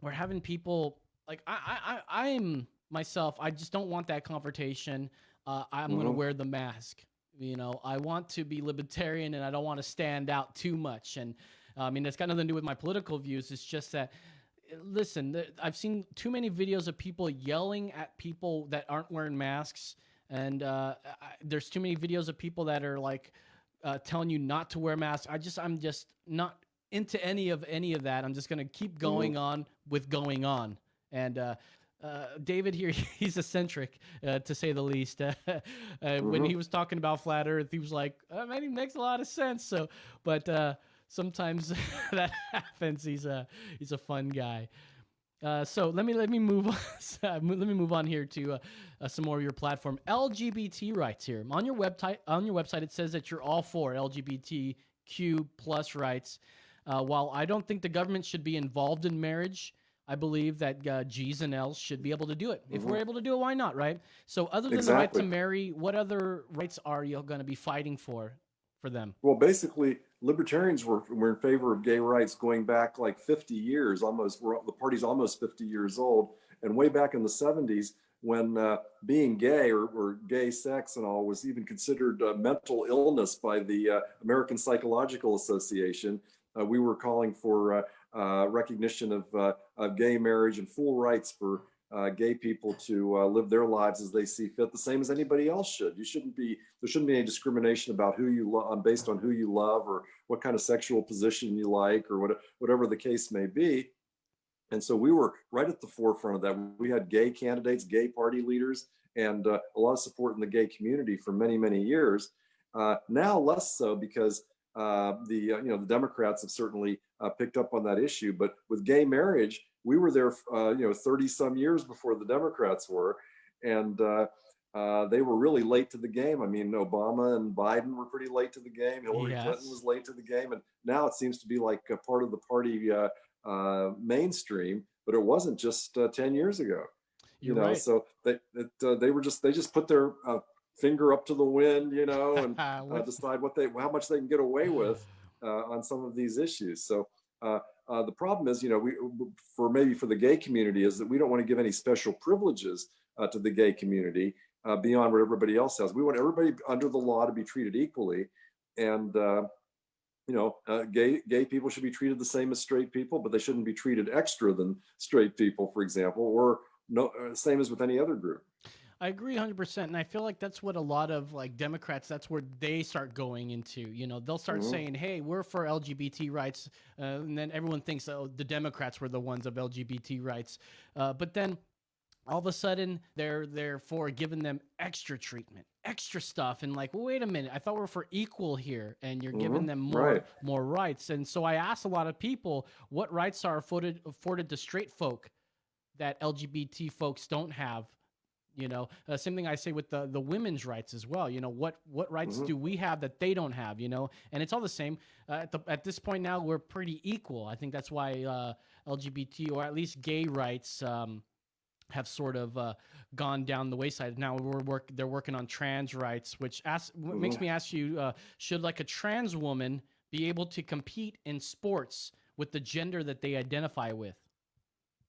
we're having people like, I'm myself, I just don't want that confrontation. I'm going to wear the mask. I want to be libertarian and I don't want to stand out too much. And I mean, it's got nothing to do with my political views. It's just that, listen, I've seen too many videos of people yelling at people that aren't wearing masks. And there's too many videos of people that are like telling you not to wear masks. I'm just not into any of that. I'm just going to keep going on with going on. And David here, he's eccentric, to say the least. When he was talking about flat Earth, he was like, man, it makes a lot of sense. So, but sometimes that happens. He's a fun guy. So let me move on. Let me move on here to some more of your platform. LGBT rights here on your website. On your website, it says that you're all for LGBTQ plus rights. While I don't think the government should be involved in marriage, I believe that G's and L's should be able to do it. If we're able to do it, why not, right? So other than the right to marry, what other rights are you going to be fighting for them? Well, basically, libertarians were in favor of gay rights going back like 50 years, almost. The party's almost 50 years old. And way back in the 70s, when being gay or gay sex and all was even considered mental illness by the American Psychological Association, we were calling for recognition of gay marriage and full rights for gay people to live their lives as they see fit, the same as anybody else should. There shouldn't be any discrimination about who you love based on who you love or what kind of sexual position you like or whatever the case may be. And so we were right at the forefront of that. We had gay candidates, gay party leaders, and a lot of support in the gay community for many, many years. Now less so, because the Democrats have certainly picked up on that issue. But with gay marriage, we were there 30 some years before the Democrats were, and they were really late to the game. I mean, Obama and Biden were pretty late to the game. Hillary Clinton was late to the game, and now it seems to be like a part of the party mainstream, but it wasn't just 10 years ago. Right. So they just put their finger up to the wind, and decide how much they can get away with on some of these issues. So the problem is, for the gay community, is that we don't want to give any special privileges to the gay community beyond what everybody else has. We want everybody under the law to be treated equally, and gay people should be treated the same as straight people, but they shouldn't be treated extra than straight people, for example, or same as with any other group. I agree 100%. And I feel like that's what a lot of like Democrats, that's where they start going into, they'll start saying, hey, we're for LGBT rights. And then everyone thinks, oh, the Democrats were the ones of LGBT rights. But then all of a sudden they're for giving them extra treatment, extra stuff, and like, wait a minute, I thought we're for equal here, and you're giving them Right. more rights. And so I asked a lot of people, what rights are afforded to straight folk that LGBT folks don't have? Same thing I say with the women's rights as well. What rights do we have that they don't have? And it's all the same. At this point now, we're pretty equal. I think that's why LGBT, or at least gay rights, have sort of gone down the wayside. Now they're working on trans rights, which makes me ask you: should like a trans woman be able to compete in sports with the gender that they identify with?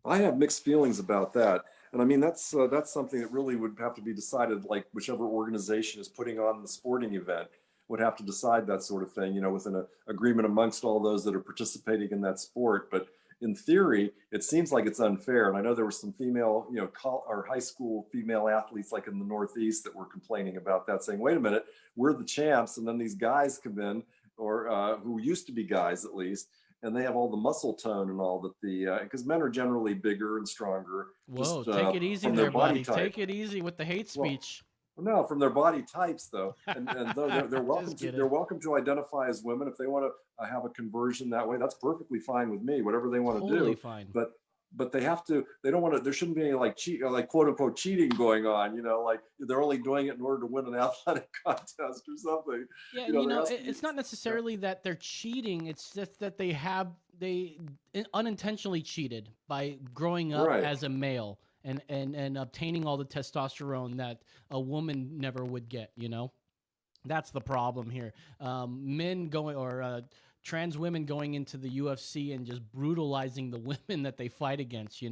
I have mixed feelings about that. And I mean, that's something that really would have to be decided, like whichever organization is putting on the sporting event would have to decide that sort of thing, with an agreement amongst all those that are participating in that sport. But in theory, it seems like it's unfair. And I know there were some female, or high school female athletes like in the Northeast that were complaining about that, saying, wait a minute, we're the champs. And then these guys come in, or who used to be guys at least, and they have all the muscle tone and all that because men are generally bigger and stronger. Whoa, just, take it easy there, buddy. Take it easy with the hate speech. Well, no, from their body types though, and they're welcome to identify as women if they want to have a conversion that way. That's perfectly fine with me. Whatever they want to do. Fine. But they have to. They don't want to. There shouldn't be any like quote unquote cheating going on. Like they're only doing it in order to win an athletic contest or something. Yeah, it's not necessarily that they're cheating. It's just that they unintentionally cheated by growing up as a male and obtaining all the testosterone that a woman never would get. That's the problem here. Trans women going into the UFC and just brutalizing the women that they fight against,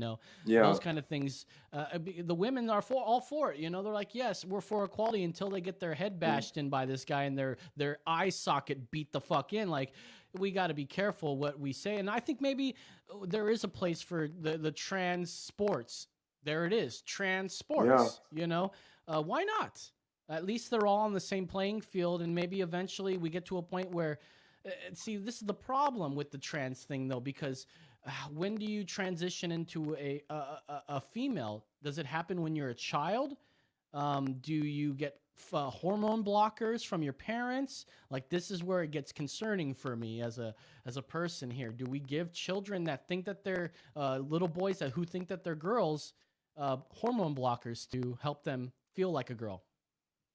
those kind of things. The women are all for it, they're like, yes, we're for equality, until they get their head bashed in by this guy and their eye socket beat the fuck in. Like, we got to be careful what we say. And I think maybe there is a place for the trans sports. There it is, trans sports, why not? At least they're all on the same playing field, and maybe eventually we get to a point where, see, this is the problem with the trans thing, though, because when do you transition into a female? Does it happen when you're a child? Do you get hormone blockers from your parents? Like, this is where it gets concerning for me as a person here. Do we give children that think that they're little boys who think that they're girls hormone blockers to help them feel like a girl?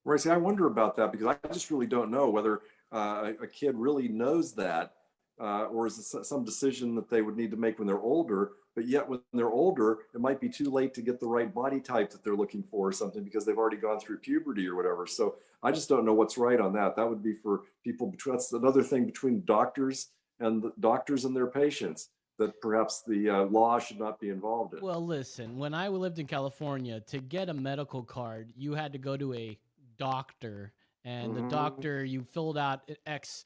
Right. See, I wonder about that because I just really don't know whether a kid really knows that, or is it some decision that they would need to make when they're older? But yet, when they're older, it might be too late to get the right body type that they're looking for or something because they've already gone through puberty or whatever. So I just don't know what's right on that. That would be for people. That's another thing between doctors and their patients, that perhaps the law should not be involved in. Well, listen, when I lived in California, to get a medical card, you had to go to a doctor, and the doctor, you fill out an X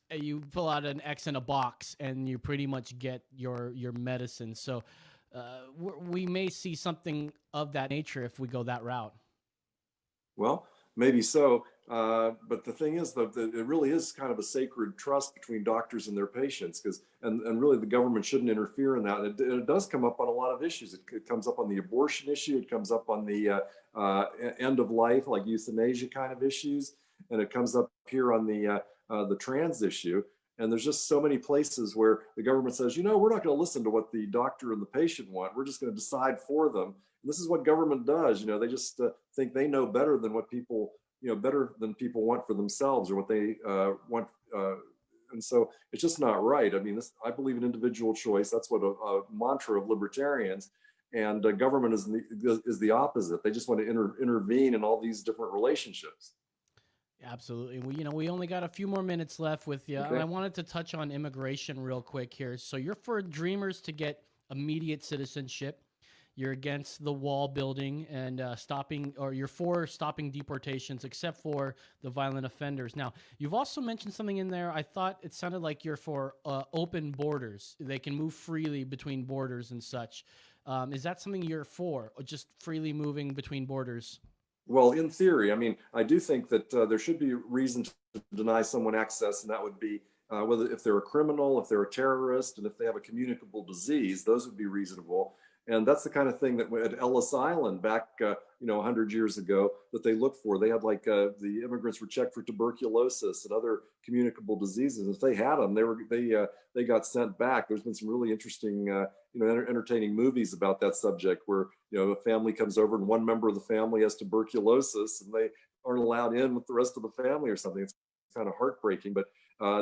in a box, and you pretty much get your medicine. So we may see something of that nature if we go that route. Well, maybe so. But the thing is, though, that it really is kind of a sacred trust between doctors and their patients, and really the government shouldn't interfere in that. And it does come up on a lot of issues. It comes up on the abortion issue. It comes up on the end of life, like euthanasia kind of issues. And it comes up here on the trans issue. And there's just so many places where the government says, we're not going to listen to what the doctor and the patient want. We're just going to decide for them. And this is what government does. They just think they know better than what people, better than people want for themselves or what they want. And so it's just not right. I mean, I believe in individual choice. That's what a mantra of libertarians. And government is the opposite. They just want to intervene in all these different relationships. Absolutely. We only got a few more minutes left with you. Okay. I wanted to touch on immigration real quick here. So you're for Dreamers to get immediate citizenship. You're against the wall building and you're for stopping deportations except for the violent offenders. Now, you've also mentioned something in there. I thought it sounded like you're for open borders. They can move freely between borders and such. Is that something you're for, or just freely moving between borders? Well, in theory, I mean, I do think that there should be reason to deny someone access, and that would be whether if they're a criminal, if they're a terrorist, and if they have a communicable disease, those would be reasonable. And that's the kind of thing that at Ellis Island back, 100 years ago, that they looked for. They had the immigrants were checked for tuberculosis and other communicable diseases. If they had them, they got sent back. There's been some really interesting, entertaining movies about that subject, where a family comes over and one member of the family has tuberculosis and they aren't allowed in with the rest of the family or something. It's kind of heartbreaking, but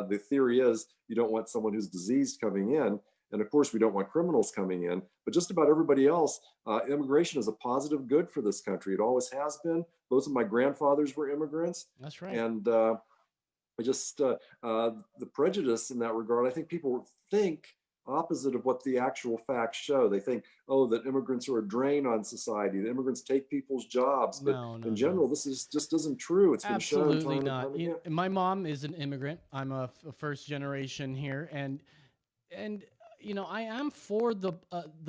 the theory is you don't want someone who's diseased coming in. And of course, we don't want criminals coming in, but just about everybody else, immigration is a positive good for this country. It always has been. Both of my grandfathers were immigrants. That's right. And the prejudice in that regard, I think people think opposite of what the actual facts show. They think, oh, that immigrants are a drain on society, that immigrants take people's jobs. But in general, this just isn't true. It's been shown absolutely time not. and time again. My mom is an immigrant. I'm a first generation here, and I am for the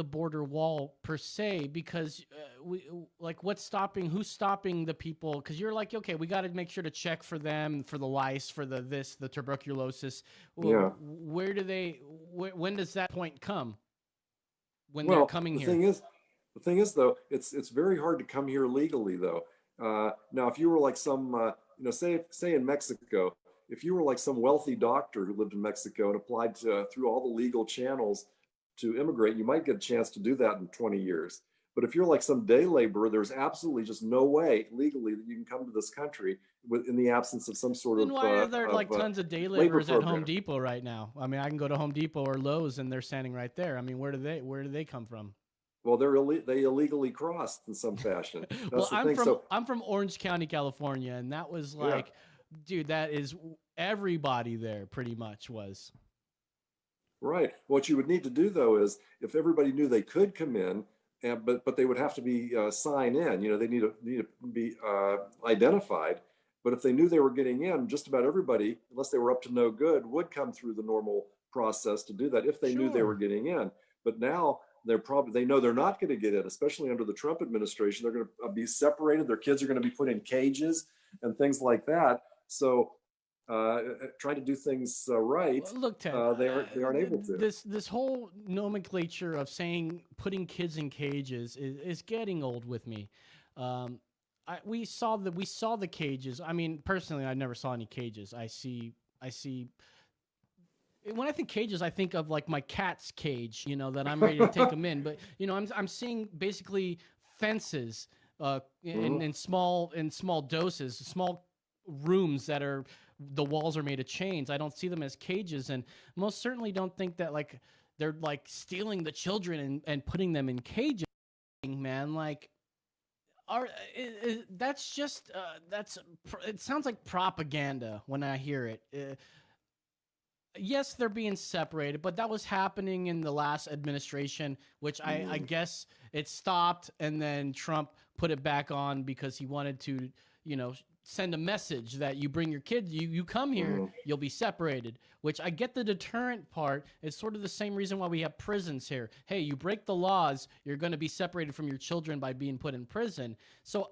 border wall per se, because who's stopping the people? Because you're like, okay, we got to make sure to check for them, for the lice, for the tuberculosis. Yeah. When does that point come? When they're coming here? The thing is though, it's very hard to come here legally though. Now, if you were like some, say in Mexico, if you were like some wealthy doctor who lived in Mexico and applied through all the legal channels to immigrate, you might get a chance to do that in 20 years. But if you're like some day laborer, there's absolutely just no way legally that you can come to this country in the absence of some sort of. Then why are there tons of day laborers at Home Depot right now? I mean, I can go to Home Depot or Lowe's and they're standing right there. I mean, where do they come from? Well, they illegally crossed in some fashion. That's I'm from Orange County, California, and that was like. Yeah. Dude, that is everybody there pretty much was. Right. What you would need to do though is if everybody knew they could come in, but they would have to be sign in. They need to be identified. But if they knew they were getting in, just about everybody, unless they were up to no good, would come through the normal process to do that if they knew they were getting in. But now they know they're not going to get in, especially under the Trump administration. They're going to be separated. Their kids are going to be put in cages and things like that. So trying to do things right, look, Ted, they aren't able to. This whole nomenclature of saying putting kids in cages is getting old with me. We saw the cages. I mean, personally, I never saw any cages. I see. When I think cages, I think of like my cat's cage, that I'm ready to take them in. But I'm seeing basically fences in small doses, small rooms that are the walls are made of chains. I don't see them as cages, and most certainly don't think that they're stealing the children and putting them in cages, man. That's just it sounds like propaganda when I hear it. Yes, they're being separated, but that was happening in the last administration, which I guess it stopped, and then Trump put it back on because he wanted to, send a message that you bring your kids, you come here, you'll be separated, which I get the deterrent part. It's sort of the same reason why we have prisons here. Hey, you break the laws, you're going to be separated from your children by being put in prison. So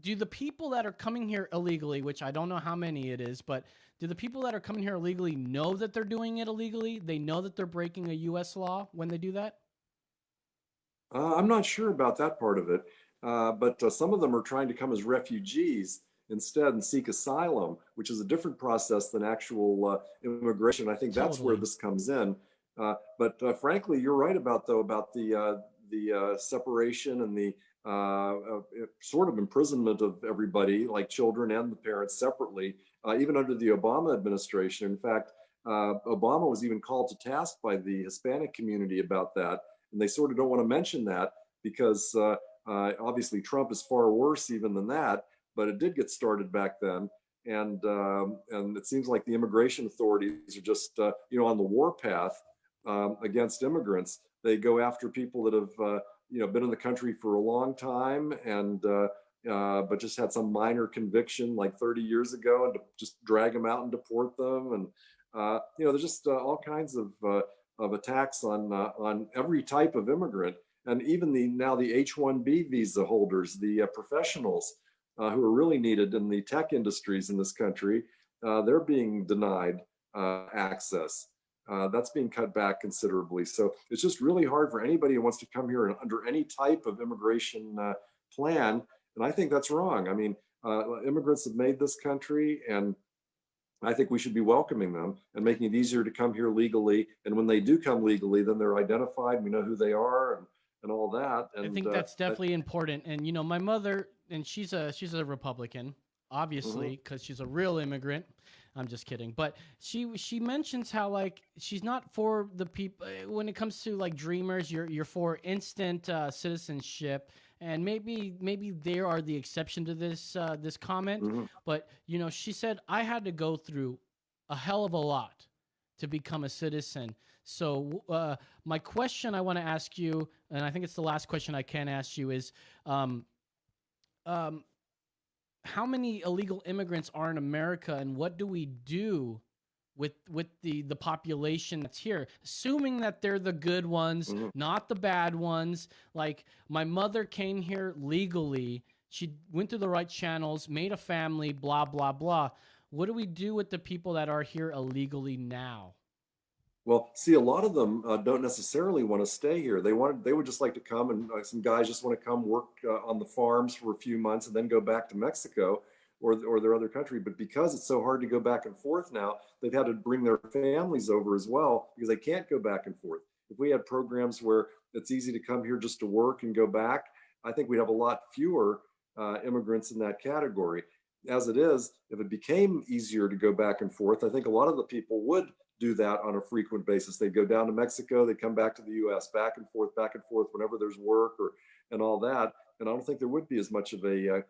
do the people that are coming here illegally, which I don't know how many it is, but do the people that are coming here illegally know that they're doing it illegally? They know that they're breaking a U.S. law when they do that? I'm not sure about that part of it. But some of them are trying to come as refugees instead and seek asylum, which is a different process than actual immigration. I think that's where this comes in. But frankly, you're right about the separation and the sort of imprisonment of everybody, like children and the parents separately, even under the Obama administration. In fact, Obama was even called to task by the Hispanic community about that. And they sort of don't want to mention that because obviously Trump is far worse even than that, but it did get started back then. And it seems like the immigration authorities are just, on the warpath against immigrants. They go after people that have, been in the country for a long time and, but just had some minor conviction like 30 years ago, and to just drag them out and deport them. And, there's just all kinds of attacks on every type of immigrant. And even now the H-1B visa holders, the professionals who are really needed in the tech industries in this country, they're being denied access. That's being cut back considerably. So it's just really hard for anybody who wants to come here under any type of immigration plan. And I think that's wrong. I mean, immigrants have made this country, and I think we should be welcoming them and making it easier to come here legally. And when they do come legally, then they're identified. We know who they are and all that. And I think that's definitely important. And you know, my mother, and she's a Republican, obviously, because she's a real immigrant. I'm just kidding, but she mentions how like she's not for the people when it comes to like dreamers. You're for instant citizenship, and maybe they are the exception to this comment. But you know, she said I had to go through a hell of a lot to become a citizen. So my question I want to ask you, and I think it's the last question I can ask you, is how many illegal immigrants are in America, and what do we do with the population that's here, assuming that they're the good ones, not the bad ones? Like my mother came here legally. She went through the right channels, made a family, blah, blah, blah. What do we do with the people that are here illegally now? Well, see, a lot of them don't necessarily want to stay here. They would just like to come, and some guys just want to come work on the farms for a few months and then go back to Mexico or their other country. But because it's so hard to go back and forth now, they've had to bring their families over as well because they can't go back and forth. If we had programs where it's easy to come here just to work and go back, I think we'd have a lot fewer immigrants in that category. As it is, if it became easier to go back and forth, I think a lot of the people would do that on a frequent basis. They'd go down to Mexico, they'd come back to the US, back and forth whenever there's work and all that. And I don't think there would be as much of a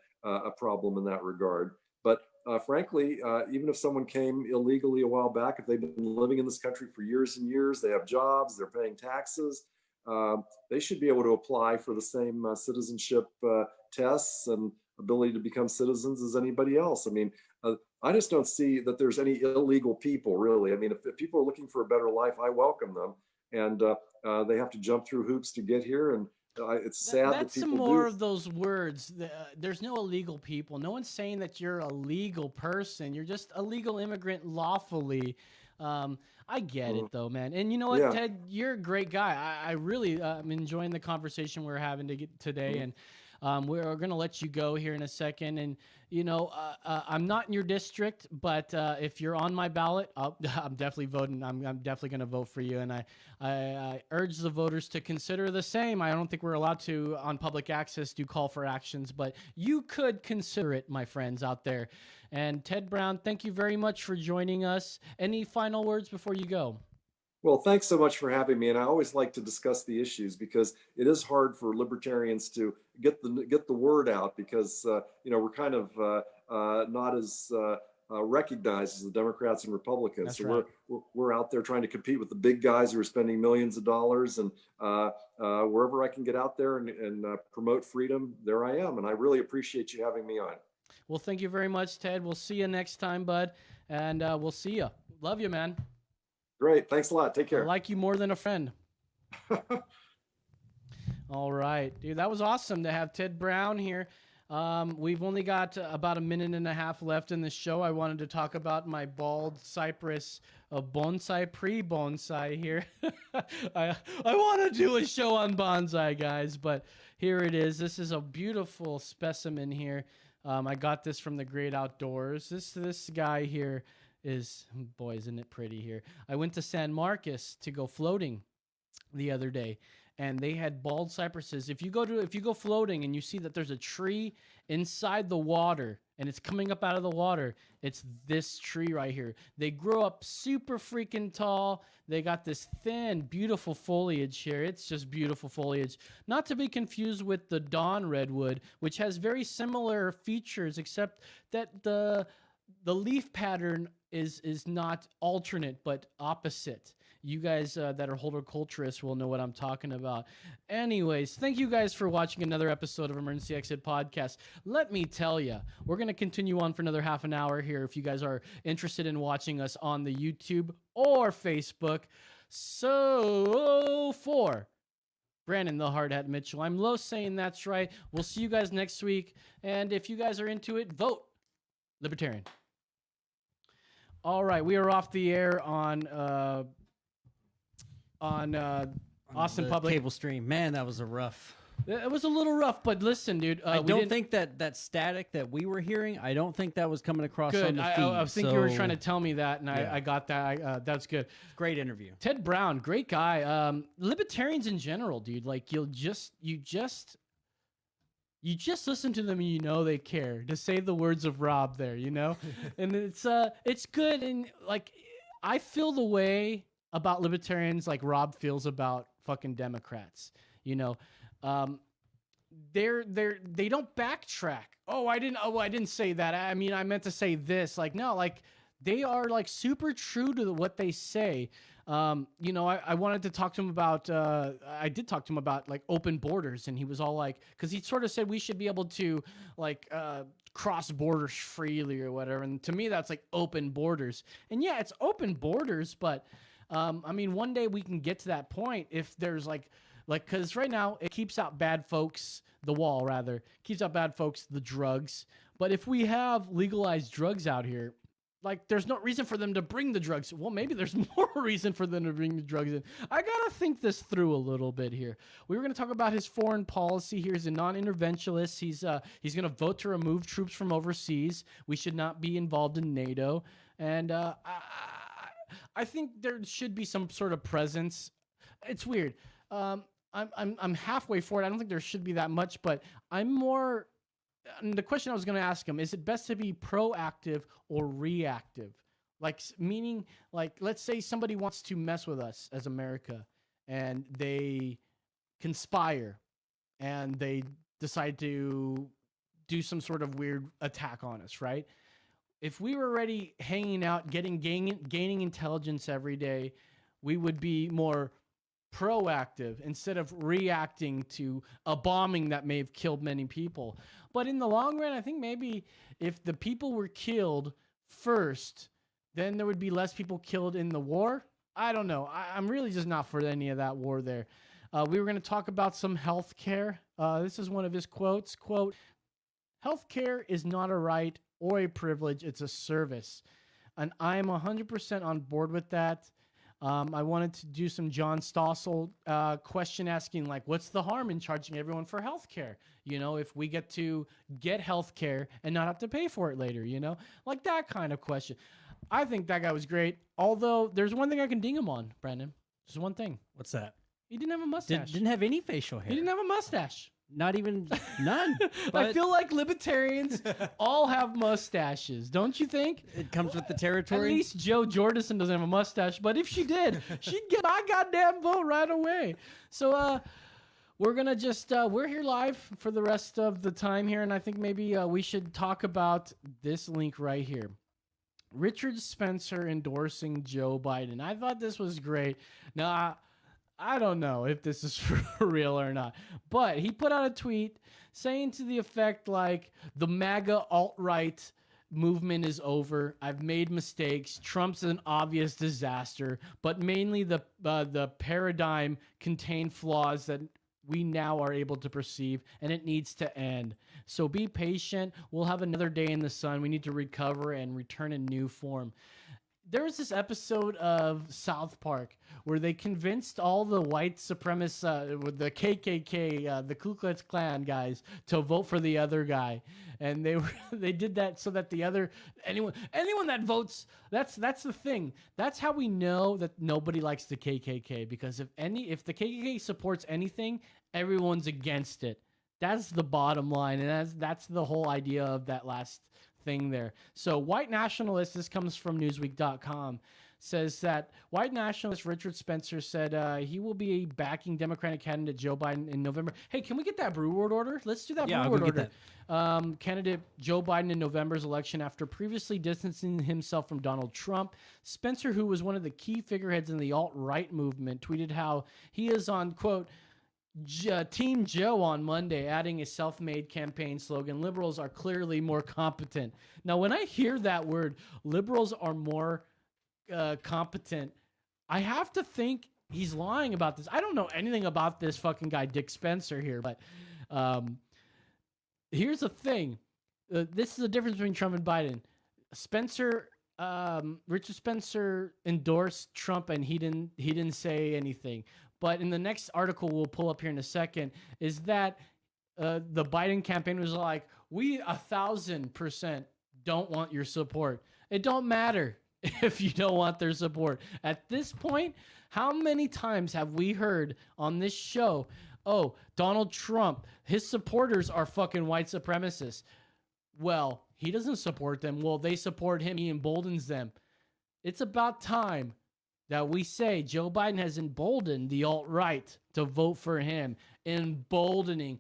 problem in that regard. But frankly, even if someone came illegally a while back, if they've been living in this country for years and years, they have jobs, they're paying taxes, they should be able to apply for the same citizenship tests and ability to become citizens as anybody else. I mean, I just don't see that there's any illegal people, really. I mean, if people are looking for a better life, I welcome them. And they have to jump through hoops to get here. And it's sad that people some more of those words. There's no illegal people. No one's saying that you're a legal person. You're just a legal immigrant lawfully. I get it, though, man. And you know what, Yeah. Ted? You're a great guy. I really am enjoying the conversation we're having today. And we're going to let you go here in a second. And, you know, I'm not in your district, but if you're on my ballot, I'm definitely voting. I'm definitely going to vote for you. And I urge the voters to consider the same. I don't think we're allowed to, on public access, do call for actions, but you could consider it, my friends out there. And Ted Brown, thank you very much for joining us. Any final words before you go? Well, thanks so much for having me. And I always like to discuss the issues because it is hard for libertarians to get the word out because you know, we're kind of not as recognized as the Democrats and Republicans. That's so right. we're out there trying to compete with the big guys who are spending millions of dollars. And wherever I can get out there and promote freedom, there I am. And I really appreciate you having me on. Well, thank you very much, Ted. We'll see you next time, bud. And we'll see you. Love you, man. Great. Thanks a lot. Take care. I like you more than a friend. All right, dude. That was awesome to have Ted Brown here. We've only got about a minute and a half left in the show. I wanted to talk about my bald cypress bonsai, pre-bonsai here. I want to do a show on bonsai, guys, but here it is. This is a beautiful specimen here. I got this from the Great Outdoors. This guy here is, boy, isn't it pretty here. I went to San Marcos to go floating the other day, and they had bald cypresses. If you go floating and you see that there's a tree inside the water and it's coming up out of the water, it's this tree right here. They grow up super freaking tall. They got this thin, beautiful foliage here. It's just beautiful foliage. Not to be confused with the Dawn redwood, which has very similar features, except that the leaf pattern is not alternate, but opposite. You guys that are horticulturists will know what I'm talking about. Anyways, thank you guys for watching another episode of Emergency Exit Podcast. Let me tell you, we're going to continue on for another half an hour here if you guys are interested in watching us on the YouTube or Facebook. So, for Brandon the Hard Hat Mitchell, I'm Lo saying that's right. We'll see you guys next week. And if you guys are into it, vote Libertarian. All right, we are off the air on on On Austin the Public. cable stream. Man, that was a rough. It was a little rough, but listen, dude. I we don't didn't- think that static that we were hearing, I don't think that was coming across on Good. the feed. I think you were so- trying to tell me that, and Yeah. I got that. That's good. Great interview. Ted Brown, great guy. Libertarians in general, dude. Like you just listen to them and you know they care. To say the words of Rob there, you know, and it's good. And like I feel the way about libertarians like Rob feels about fucking Democrats. You know, they don't backtrack. Oh, I didn't say that. I mean, I meant to say this. Like, no, like they are like super true to what they say. You know, I wanted to talk to him about, I did talk to him about like open borders, and he was all like, cause he sort of said we should be able to like, cross borders freely or whatever. And to me, that's like open borders. And yeah, it's open borders, but, I mean, one day we can get to that point if there's like, cause right now it keeps out bad folks, the wall rather, keeps out bad folks, the drugs. But if we have legalized drugs out here, like, there's no reason for them to bring the drugs. Well, maybe there's more reason for them to bring the drugs in. I gotta think this through a little bit here. We were gonna talk about his foreign policy here. He's a non-interventionist. He's gonna vote to remove troops from overseas. We should not be involved in NATO. And I think there should be some sort of presence. It's weird. I'm halfway for it. I don't think there should be that much, but I'm more. And the question I was going to ask him, is it best to be proactive or reactive? Like, meaning, like, let's say somebody wants to mess with us as America and they conspire and they decide to do some sort of weird attack on us, right? If we were already hanging out, gaining intelligence every day, we would be more proactive instead of reacting to a bombing that may have killed many people. But in the long run, I think maybe if the people were killed first, then there would be less people killed in the war. I don't know. I'm really just not for any of that war there. We were going to talk about some health care. This is one of his quotes. Quote, "Health care is not a right or a privilege. It's a service." And I'm 100% on board with that. I wanted to do some John Stossel question asking, like, what's the harm in charging everyone for health care? You know, if we get to get health care and not have to pay for it later, you know, like that kind of question. I think that guy was great. Although there's one thing I can ding him on, Brandon. Just one thing. What's that? He didn't have a mustache. Didn't have any facial hair. He didn't have a mustache. Not even none. I But feel like libertarians all have mustaches, don't you think? it comes with the At territory. least Joe Jordison doesn't have a mustache, but if she did, she'd get my goddamn vote right away. So we're gonna just we're here live for the rest of the time here, and I think maybe we should talk about this link right here. Richard Spencer endorsing Joe Biden. I thought this was great. Now, I don't know if this is for real or not, but he put out a tweet saying to the effect like, the MAGA alt-right movement is over. I've made mistakes. Trump's an obvious disaster, but mainly the paradigm contained flaws that we now are able to perceive, and it needs to end. So be patient. We'll have another day in the sun. We need to recover and return in new form. There was this episode of South Park where they convinced all the white supremacists, with the KKK, the Ku Klux Klan guys, to vote for the other guy, and they did that so that the other anyone that votes, that's the thing. That's how we know that nobody likes the KKK, because if the KKK supports anything, everyone's against it. That's the bottom line, and that's the whole idea of that last thing there. So white nationalist, this comes from Newsweek.com, says that white nationalist Richard Spencer said he will be backing Democratic candidate Joe Biden in November. Hey, can we get that Brew World Order? Let's do that Yeah, Brew I'll World go get Order. Candidate Joe Biden in November's election after previously distancing himself from Donald Trump. Spencer, who was one of the key figureheads in the alt-right movement, tweeted how he is on, quote, Team Joe on Monday, adding a self-made campaign slogan, "Liberals are clearly more competent." Now, when I hear that word, liberals are more competent, I have to think he's lying about this. I don't know anything about this fucking guy, Dick Spencer here, but here's the thing. This is the difference between Trump and Biden. Spencer Richard Spencer endorsed Trump and he didn't say anything. But in the next article we'll pull up here in a second is that the Biden campaign was like, we 1,000% don't want your support. It don't matter if you don't want their support. At this point, how many times have we heard on this show, oh, Donald Trump, his supporters are fucking white supremacists. Well, he doesn't support them. Well, they support him. He emboldens them. It's about time that we say Joe Biden has emboldened the alt-right to vote for him. Emboldening.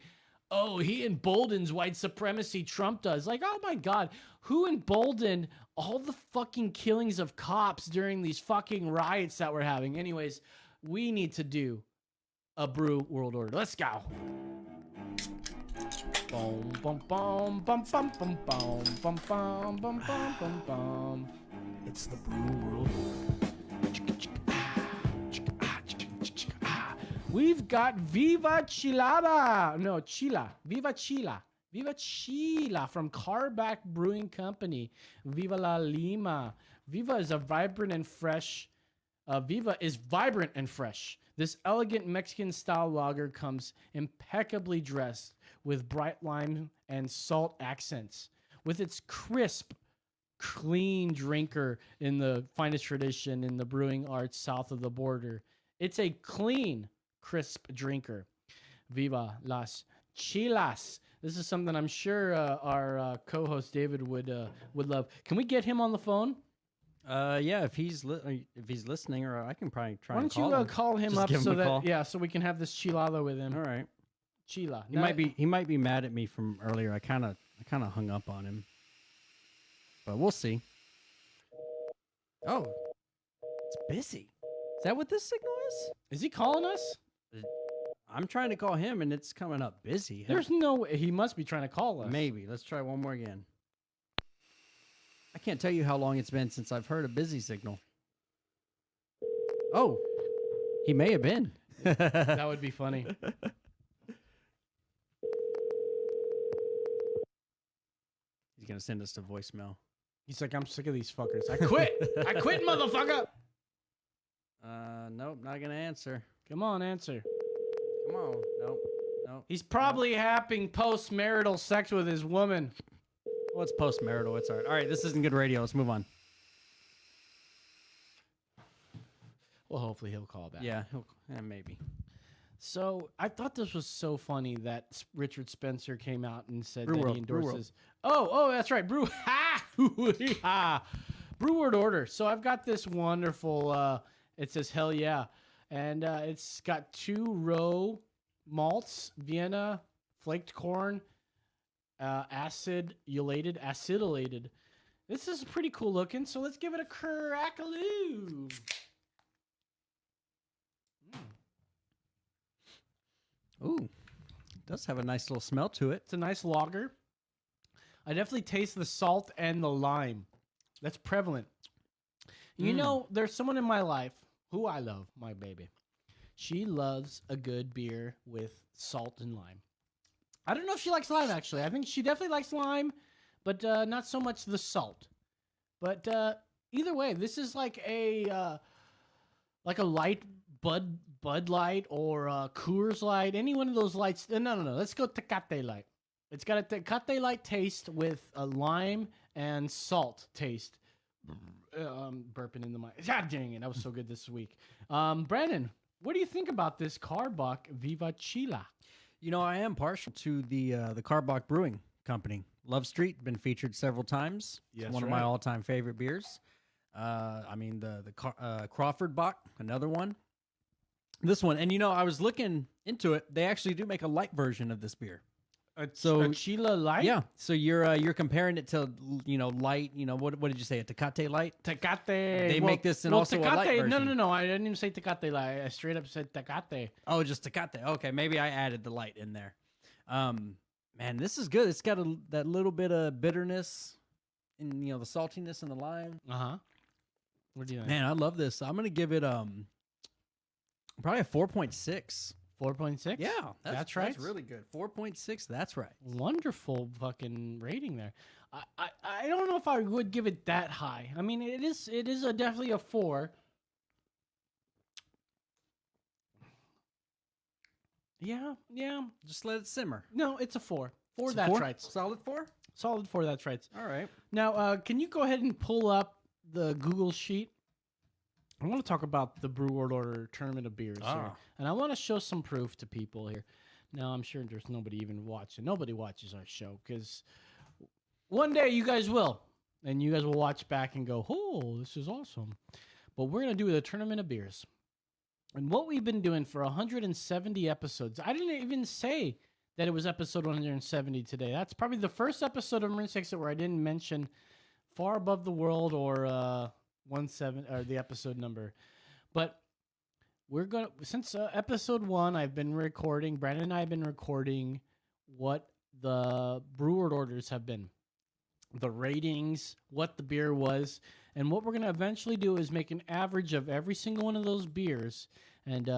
Oh, he emboldens white supremacy. Trump does. Like, oh my God. Who emboldened all the fucking killings of cops during these fucking riots that we're having? Anyways, we need to do a Brew World Order. Let's go. Boom, bum, bum, bum, bum, bum, bum, bum, bum, bum, bum, bum, bum. It's the Brew World Order. We've got Viva Chilada. No, Chila. Viva Chila. Viva Chila from Carback Brewing Company. Viva La Lima. Viva is vibrant and fresh. Viva is vibrant and fresh. This elegant Mexican-style lager comes impeccably dressed with bright lime and salt accents. With its crisp, clean drinker in the finest tradition in the brewing arts south of the border. It's a clean, crisp drinker. Viva las Chilas. This is something I'm sure our co-host David would love. Can we get him on the phone? Yeah, if he's listening, or I can probably try. Why and don't you call him Just up give him so a that call. so we can have this chilada with him. All right. Chila. He might be mad at me from earlier. I kind of hung up on him, but we'll see. Oh, it's busy. Is that what this signal is? Is he calling us? I'm trying to call him, and it's coming up busy. There's no way. He must be trying to call us. Maybe. Let's try one more again. I can't tell you how long it's been since I've heard a busy signal. Oh, he may have been. That would be funny. He's going to send us to voicemail. He's like, I'm sick of these fuckers. I quit. I quit, motherfucker. Nope, not going to answer. Come on, answer. Come on. Nope. He's probably having post-marital sex with his woman. Well, it's post-marital. It's all right. All right, this isn't good radio. Let's move on. Well, hopefully he'll call back. Yeah, maybe. So I thought this was so funny that Richard Spencer came out and said Brew that World, he Brew endorses. Oh, that's right, Brew. Brew World Order. So I've got this wonderful. It says hell yeah, and it's got 2 row malts, Vienna, flaked corn, acidylated. This is pretty cool looking. So let's give it a crack-a-loo. Ooh, it does have a nice little smell to it. It's a nice lager. I definitely taste the salt and the lime. That's prevalent. You know, there's someone in my life who I love, my baby. She loves a good beer with salt and lime. I don't know if she likes lime, actually. I think she definitely likes lime, but not so much the salt. But either way, this is like a light Bud Light or Coors Light, any one of those lights. No. Let's go Tecate Light. It's got a Tecate Light taste with a lime and salt taste. Burping in the mic. God dang it, that was so good this week. Brandon, what do you think about this Carbach Viva Chila? You know, I am partial to the Carbach Brewing Company. Love Street, been featured several times. Yes, One of my all-time favorite beers. I mean, the Crawford Bach, another one. This one, and you know, I was looking into it. They actually do make a light version of this beer. A Chila Light? Yeah. So you're comparing it to, you know, light. You know, what did you say? A Tecate Light? Tecate. They make this in also a light version. No. I didn't even say Tecate Light. I straight up said Tecate. Oh, just Tecate. Okay, maybe I added the light in there. Man, this is good. It's got that little bit of bitterness, and you know, the saltiness and the lime. What do you think? Man, I love this. I'm gonna give it probably a 4.6. 4.6? Yeah, that's right. That's really good. 4.6. That's right. Wonderful fucking rating there. I don't know if I would give it that high. I mean, it is definitely a 4. Yeah. Just let it simmer. No, it's a 4. 4, It's a that's 4? right. Solid 4? Solid 4, that's right. All right. Now, can you go ahead and pull up the Google sheet? I want to talk about the Brew World Order Tournament of Beers here. And I want to show some proof to people here. Now, I'm sure there's nobody even watching. Nobody watches our show because one day you guys will. And you guys will watch back and go, oh, this is awesome. But we're going to do the Tournament of Beers. And what we've been doing for 170 episodes, I didn't even say that it was episode 170 today. That's probably the first episode of Emergency Exit where I didn't mention Far Above the World or 17 or the episode number. But we're going to, since episode 1, I've been recording, Brandon and I have been recording what the Brew World Orders have been. The ratings, what the beer was. And what we're going to eventually do is make an average of every single one of those beers. And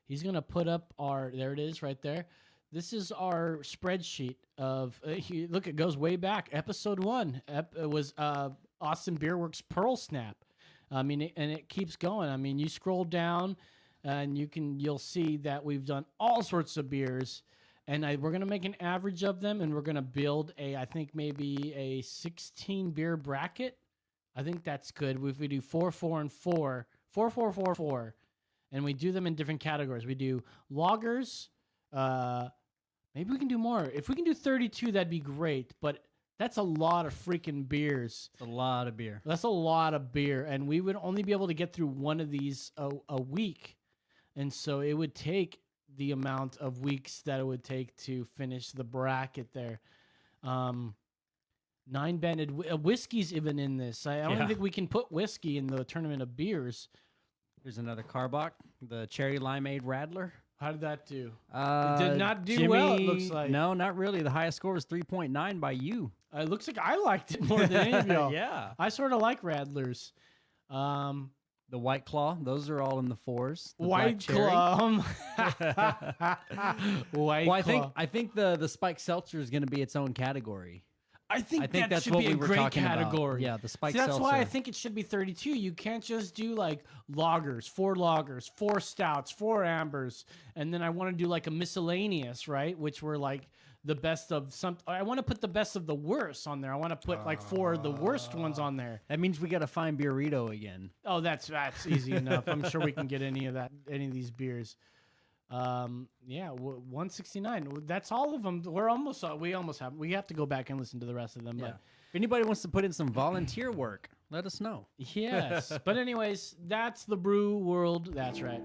he's going to put up our, there it is right there. This is our spreadsheet of, look, it goes way back. Episode 1 it was Austin Beer Works Pearl Snap. I mean, and it keeps going. I mean, you scroll down and you'll see that we've done all sorts of beers. And we're going to make an average of them, and we're going to build I think maybe a 16 beer bracket. I think that's good. If we do 4, 4, and 4, 4, 4, 4, 4, and we do them in different categories. We do lagers. Maybe we can do more. If we can do 32, that'd be great. But that's a lot of freaking beers. It's a lot of beer. That's a lot of beer, and we would only be able to get through one of these a week, and so it would take the amount of weeks that it would take to finish the bracket there. 9-banded whiskey's even in this. I don't think we can put whiskey in the Tournament of Beers. Here's another Carbach, the Cherry Limeade Radler. How did that do? It did not do well, it looks like. No, not really. The highest score was 3.9 by you. It looks like I liked it more than any of y'all. Yeah. I sort of like Radlers. The White Claw, those are all in the 4s. The White Claw. White Claw. I think the Spike Seltzer is going to be its own category. I think that that's should what be we a were great talking about. category. Yeah, the Spike That's Seltzer. why I think it should be 32. You can't just do like lagers, 4 stouts, 4 ambers, and then I want to do like a miscellaneous, right? Which were like the best of some. I want to put the best of the worst on there. I want to put like 4 of the worst ones on there. That means we got to find Beerito again. Oh, that's easy enough. I'm sure we can get any of these beers. 169. That's all of them. We have to go back and listen to the rest of them. Yeah. But If anybody wants to put in some volunteer work, let us know. yes. But anyways, that's the Brew World. That's right.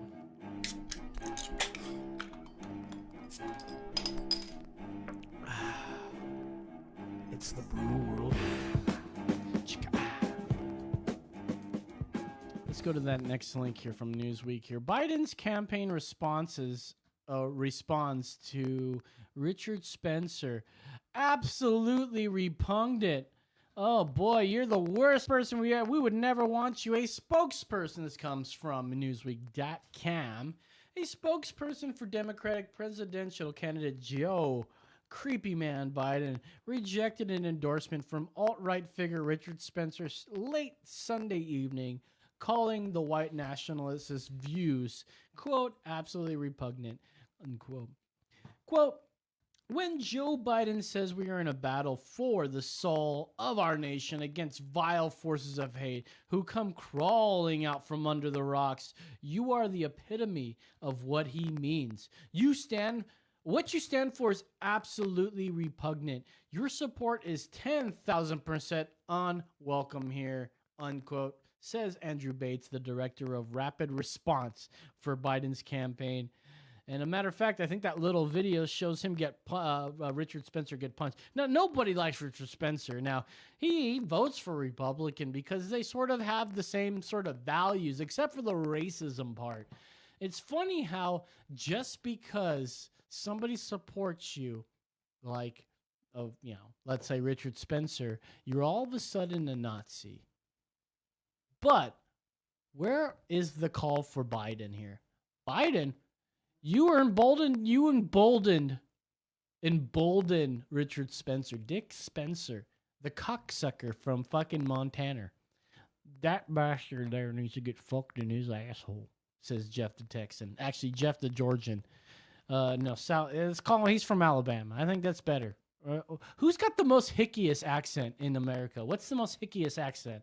It's the Brew World. Let's go to that next link here from Newsweek here. Biden's campaign responds to Richard Spencer. Absolutely repugned it. Oh boy, you're the worst person we would never want you. A spokesperson, this comes from Newsweek.com. A spokesperson for Democratic presidential candidate Joe Creepy Man Biden rejected an endorsement from alt-right figure Richard Spencer late Sunday evening, calling the white nationalist's views, quote, absolutely repugnant, unquote. Quote, when Joe Biden says we are in a battle for the soul of our nation against vile forces of hate who come crawling out from under the rocks, you are the epitome of what he means. What you stand for is absolutely repugnant. Your support is 10,000% unwelcome here, unquote, says Andrew Bates, the director of rapid response for Biden's campaign. And a matter of fact, I think that little video shows him Richard Spencer get punched. Now, nobody likes Richard Spencer. Now, he votes for Republican because they sort of have the same sort of values, except for the racism part. It's funny how just because somebody supports you, like, let's say Richard Spencer, you're all of a sudden a Nazi. But where is the call for Biden here? Biden You are emboldened. You emboldened Richard Spencer, Dick Spencer, the cocksucker from fucking Montana. That bastard there needs to get fucked in his asshole, says Jeff the Texan. Actually, Jeff the Georgian. No, let's call him. He's from Alabama. I think that's better. Who's got the most hickiest accent in America? What's the most hickiest accent?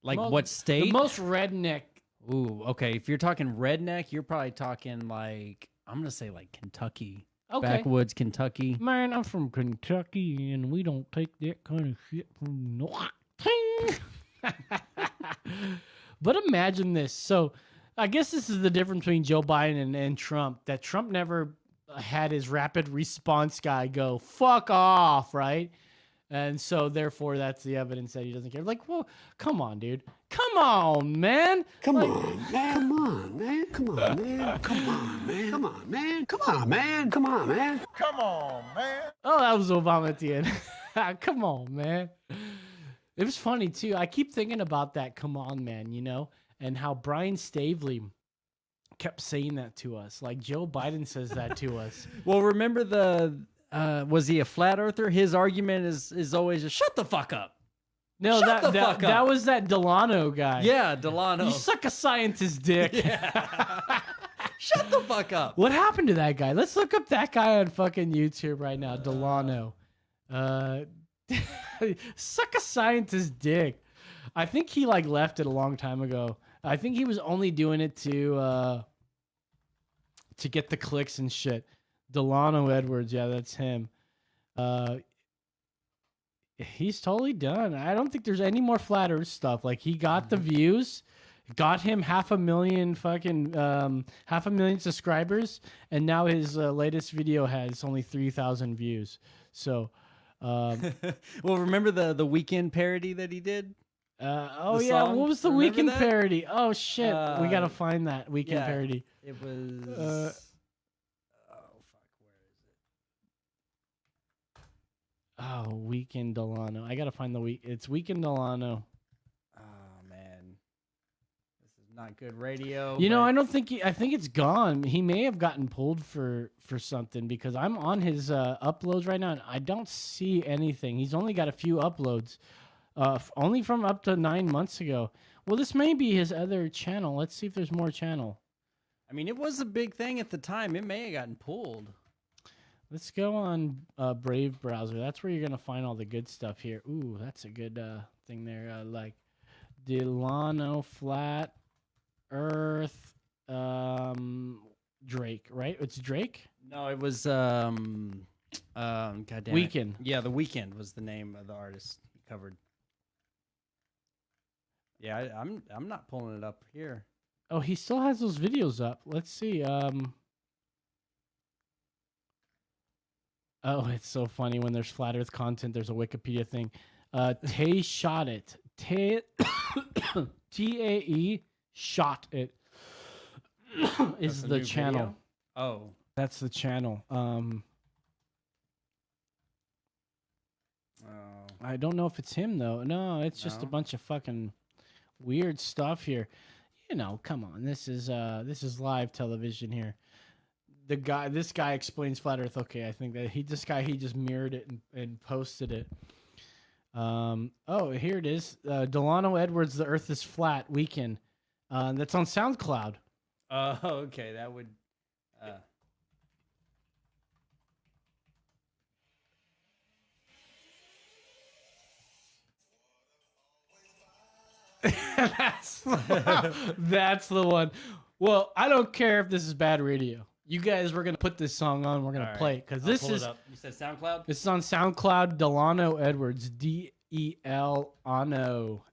Like what state? The most redneck. Ooh, okay. If you're talking redneck, you're probably talking like, I'm gonna say like Kentucky. Okay. Backwoods Kentucky. Man, I'm from Kentucky, and we don't take that kind of shit from nothing. But imagine this. So, I guess this is the difference between Joe Biden and Trump. That Trump never had his rapid response guy go, fuck off, right? And so, therefore, that's the evidence that he doesn't care. Like, well, come on, dude. Come on, man. Come on, man. Come on, man. Come on, man. Come on, man. Come on, man. Come on, man. Come on, man. Come on, man. Oh, that was Obama at the end. Come on, man. It was funny, too. I keep thinking about that, come on, man, you know, and how Brian Stavely kept saying that to us. Like, Joe Biden says that to us. Well, remember was he a flat earther? His argument is always just, shut the fuck up. No, Shut the fuck up. that was that Delano guy. Yeah, Delano. You suck a scientist dick. Yeah. Shut the fuck up. What happened to that guy? Let's look up that guy on fucking YouTube right now. Delano. Suck a scientist dick. I think he like left it a long time ago. I think he was only doing it to get the clicks and shit. Delano Edwards, yeah, that's him. He's totally done. I don't think there's any more flat earth stuff. Like, he got the views, got him 500,000 subscribers, and now his latest video has only 3,000 views. So, Well, remember the Weekend parody that he did? oh The yeah, song? what was the Remember Weekend that? parody? Oh shit, we gotta find that Weekend yeah. parody. It was. Oh, Weekend Delano. I gotta find It's Weekend Delano. Oh man, this is not good radio. You know, but- I don't think I think it's gone. He may have gotten pulled for something because I'm on his uploads right now and I don't see anything. He's only got a few uploads, only from up to 9 months ago. Well, this may be his other channel. Let's see if there's more channel. I mean, it was a big thing at the time. It may have gotten pulled. Let's go on Brave browser. That's where you're gonna find all the good stuff here. Ooh, that's a good thing there. Like Delano Flat Earth Drake, right? It's Drake. No, it was goddamn Weekend. Yeah, The Weekend was the name of the artist he covered. Yeah, I'm not pulling it up here. Oh, he still has those videos up. Let's see. Oh, it's so funny when there's flat Earth content. There's a Wikipedia thing. Tay shot it. Tae shot it. Is That's a the new channel. video? Oh, That's the channel. I don't know if it's him though. No, it's just a No? bunch of fucking weird stuff here. You know, come on. This is live television here. This guy explains flat Earth. Okay, I think that he just mirrored it and posted it. Oh, here it is. Delano Edwards, The Earth is Flat Weekend. That's on SoundCloud. okay, that would. That's the one. Well, I don't care if this is bad radio. You guys, we're gonna put this song on. We're gonna All play right, it because I'll this pull is it up. You said SoundCloud? this is on SoundCloud. Delano Edwards, Delano ANO,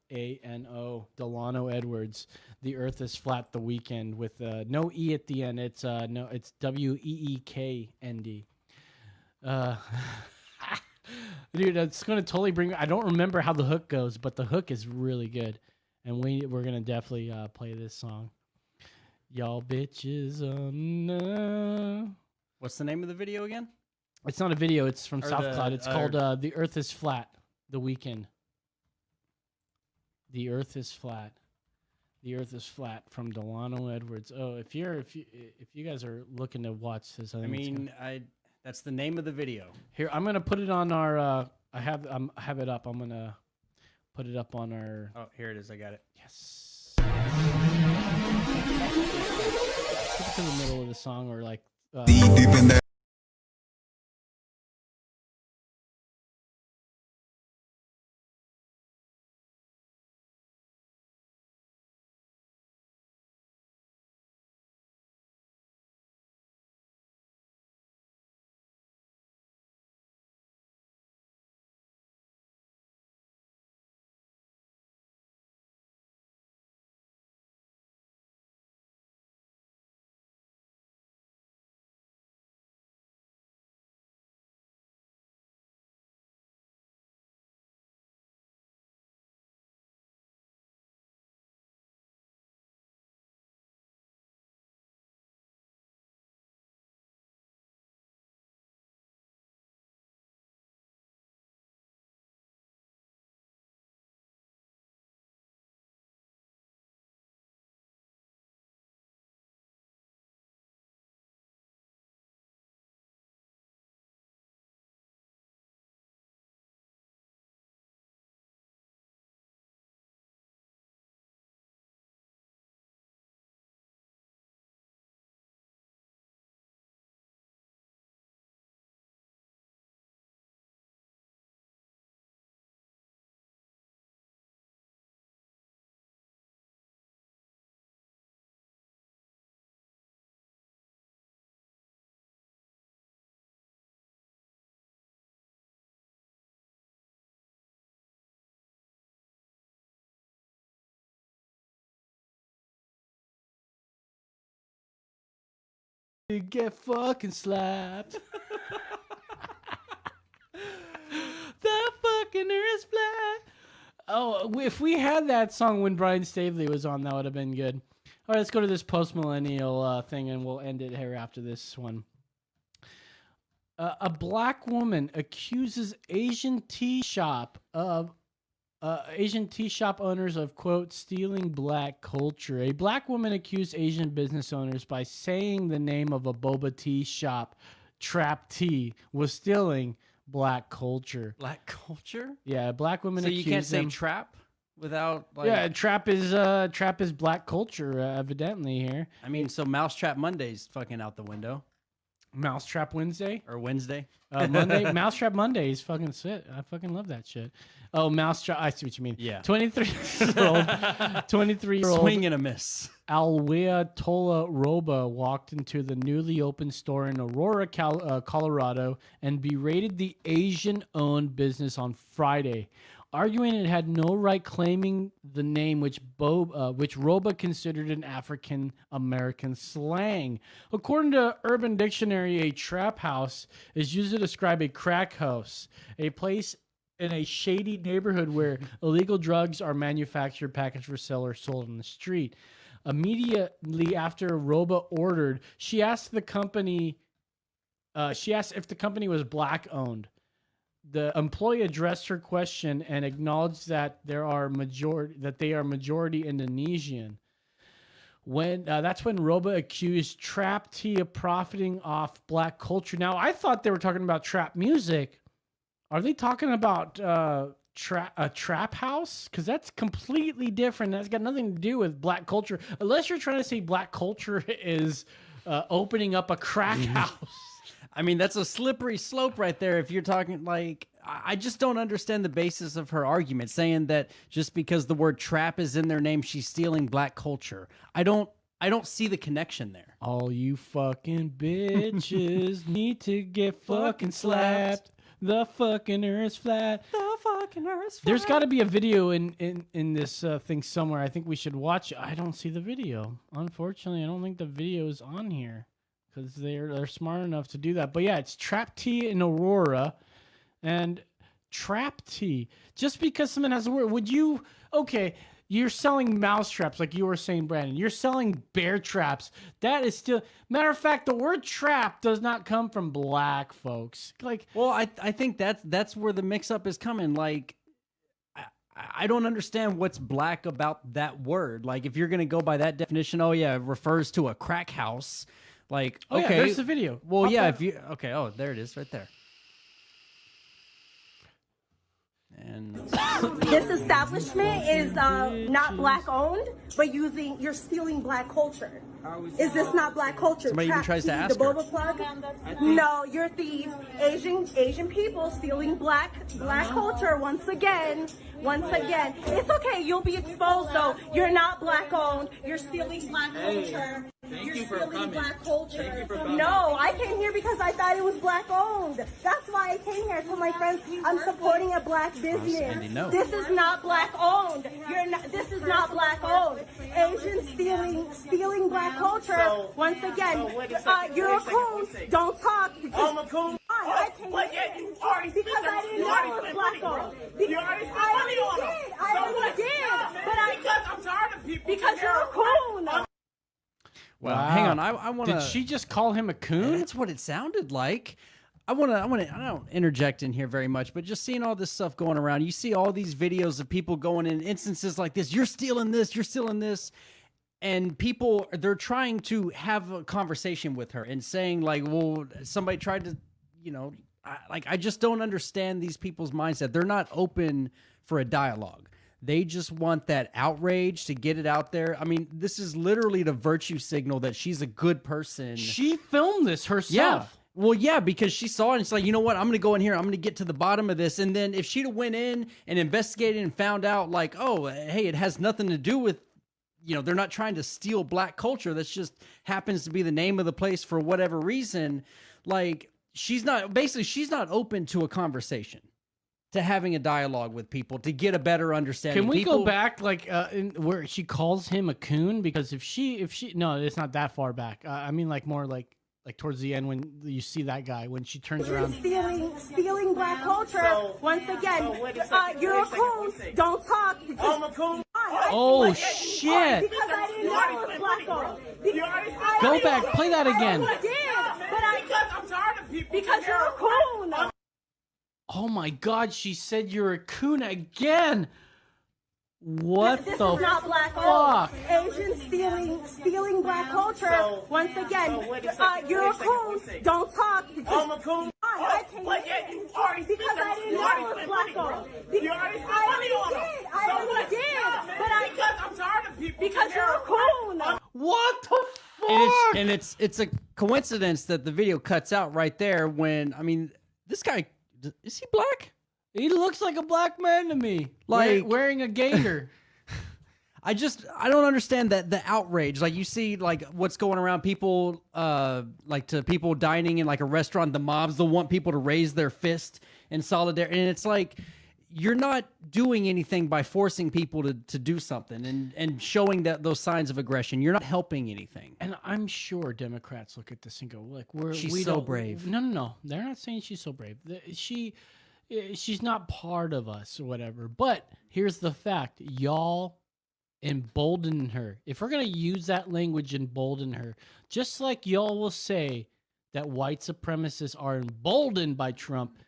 Delano Edwards. The Earth is Flat. The Weekend with no e at the end. It's it's WEEKND. Dude, it's gonna totally bring. I don't remember how the hook goes, but the hook is really good, and we're gonna definitely play this song. Y'all bitches, What's the name of the video again? It's not a video. It's from Or SoundCloud. It's called "The Earth is Flat." The Weekend. The Earth is Flat. The Earth is Flat from Delano Edwards. Oh, if you guys are looking to watch this, I mean, that's the name of the video. Here, I'm gonna put it on our. I have it up. I'm gonna put it up on our. Oh, here it is. I got it. Yes. Put it to the middle of the song, or like. Deep in there. You get fucking slapped. The fucking Earth's flat. Oh, if we had that song when Brian Staveley was on, that would have been good. All right, let's go to this post-millennial thing, and we'll end it here after this one. A black woman accuses Asian tea shop owners of, quote, stealing black culture. A black woman accused Asian business owners by saying the name of a boba tea shop, Trap Tea, was stealing black culture. Black culture? Yeah, a black woman. So you can't say them. trap without like. Yeah, trap is black culture, evidently here. I mean, so Mousetrap Monday's fucking out the window. Mousetrap Wednesday or Wednesday. Monday. Mousetrap Monday is fucking shit. I fucking love that shit. Oh, Mousetrap. I see what you mean. Yeah. 23-year-old swing and a miss. Alwea Tola Roba walked into the newly opened store in Aurora, Colorado, and berated the Asian-owned business on Friday, arguing it had no right claiming the name which Roba considered an African-American slang. According to Urban Dictionary, a trap house is used to describe a crack house, a place in a shady neighborhood where illegal drugs are manufactured, packaged for sale, or sold on the street. Immediately after Roba ordered, she asked if the company was black-owned. The employee addressed her question and acknowledged that they are majority Indonesian. That's when Roba accused Trap Tea of profiting off black culture. Now, I thought they were talking about trap music. Are they talking about a trap house? Because that's completely different. That's got nothing to do with black culture. Unless you're trying to say black culture is opening up a crack house. I mean, that's a slippery slope right there. If you're talking like, I just don't understand the basis of her argument, saying that just because the word trap is in their name, she's stealing black culture. I don't see the connection there. All you fucking bitches need to get fucking slapped. The fucking Earth's flat. The fucking Earth's flat. There's got to be a video in this thing somewhere. I think we should watch it. I don't see the video. Unfortunately, I don't think the video is on here because they're smart enough to do that. But yeah, it's Trap Tea in Aurora, and Trap Tea. Just because someone has a word, would you? Okay. You're selling mouse traps, like you were saying, Brandon. You're selling bear traps. That is still... Matter of fact, the word trap does not come from black folks. Like, well, I think that's where the mix-up is coming. Like, I don't understand what's black about that word. Like, if you're going to go by that definition, oh yeah, it refers to a crack house. Like, Oh, okay. yeah, there's the video. Well, Pop yeah, that. if you, okay, oh, there it is right there. And This establishment is not black owned, but you're stealing black culture. Is this not black culture? Somebody even Trap tries to tea, ask the her. boba plug? No, you're thieves. Asian people stealing black culture once again. It's okay. You'll be exposed though. You're not black owned. You're stealing black culture. You're stealing black culture. No, I came here because I thought it was black owned. That's why I came here. To my friends, I'm supporting a black business. This is not black owned. This is not black owned. Asians stealing black culture. Once again, you're a coon. Don't talk. I'm a coon. I came here because I didn't know it was black owned. I already did. But I'm tired of people. Because you're a coon. well, Wow. hang on. I want to. Did she just call him a coon? That's what it sounded like. I don't interject in here very much, but just seeing all this stuff going around, you see all these videos of people going in instances like this. You're stealing this. And people, they're trying to have a conversation with her and saying like, well, somebody tried to, I just don't understand these people's mindset. They're not open for a dialogue. They just want that outrage to get it out there. I mean, this is literally the virtue signal that she's a good person. She filmed this Yeah. herself. Well, yeah, because she saw it and it's like, you know what? I'm going to go in here. I'm going to get to the bottom of this. And then if she'd have went in and investigated and found out like, oh, hey, it has nothing to do with, they're not trying to steal black culture. That's just happens to be the name of the place for whatever reason. Like, she's not open to a conversation, to having a dialogue with people, to get a better understanding. Can we People- go back where she calls him a coon? Because if she no, it's not that far back. I mean, like more like towards the end when you see that guy when she turns around. Stealing black culture. Once again, you're a coon. Don't talk. I'm a coon. Oh shit! Because I didn't know it was black owned. Go back, play that again. I'm tired of people. Because you're a coon. Oh my god, she said you're a coon again. What This the is not black fuck? owned. Asians stealing black culture. Once again, you're a coon. Don't talk. I'm a coon. I came here because I didn't know it was black owned. I already did. But I'm tired of people. Because you're a coon. What the fuck? And it's a coincidence that the video cuts out right there when, I mean, this guy, is he black? He looks like a black man to me. Like- wearing a gator. I don't understand that the outrage. Like, you see like what's going around, people like to people dining in like a restaurant, the mobs, they'll want people to raise their fist in solidarity. And it's like, you're not doing anything by forcing people to do something and showing that those signs of aggression. You're not helping anything. And I'm sure Democrats look at this and go, like, She's we so don't- brave. No. They're not saying she's so brave. She's not part of us or whatever. But here's the fact. Y'all embolden her. If we're going to use that language, embolden her, just like y'all will say that white supremacists are emboldened by Trump,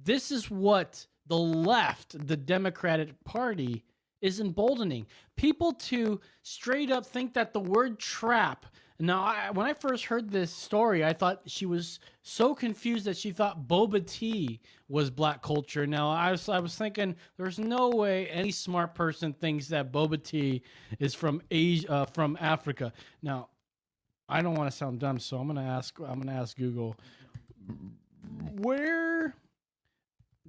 this is what the left, the Democratic Party, is emboldening. People to straight up think that the word trap. Now, when I first heard this story, I thought she was so confused that she thought boba tea was black culture. Now, I was thinking there's no way any smart person thinks that boba tea is from Asia, from Africa. Now, I don't want to sound dumb, so I'm gonna ask Google, where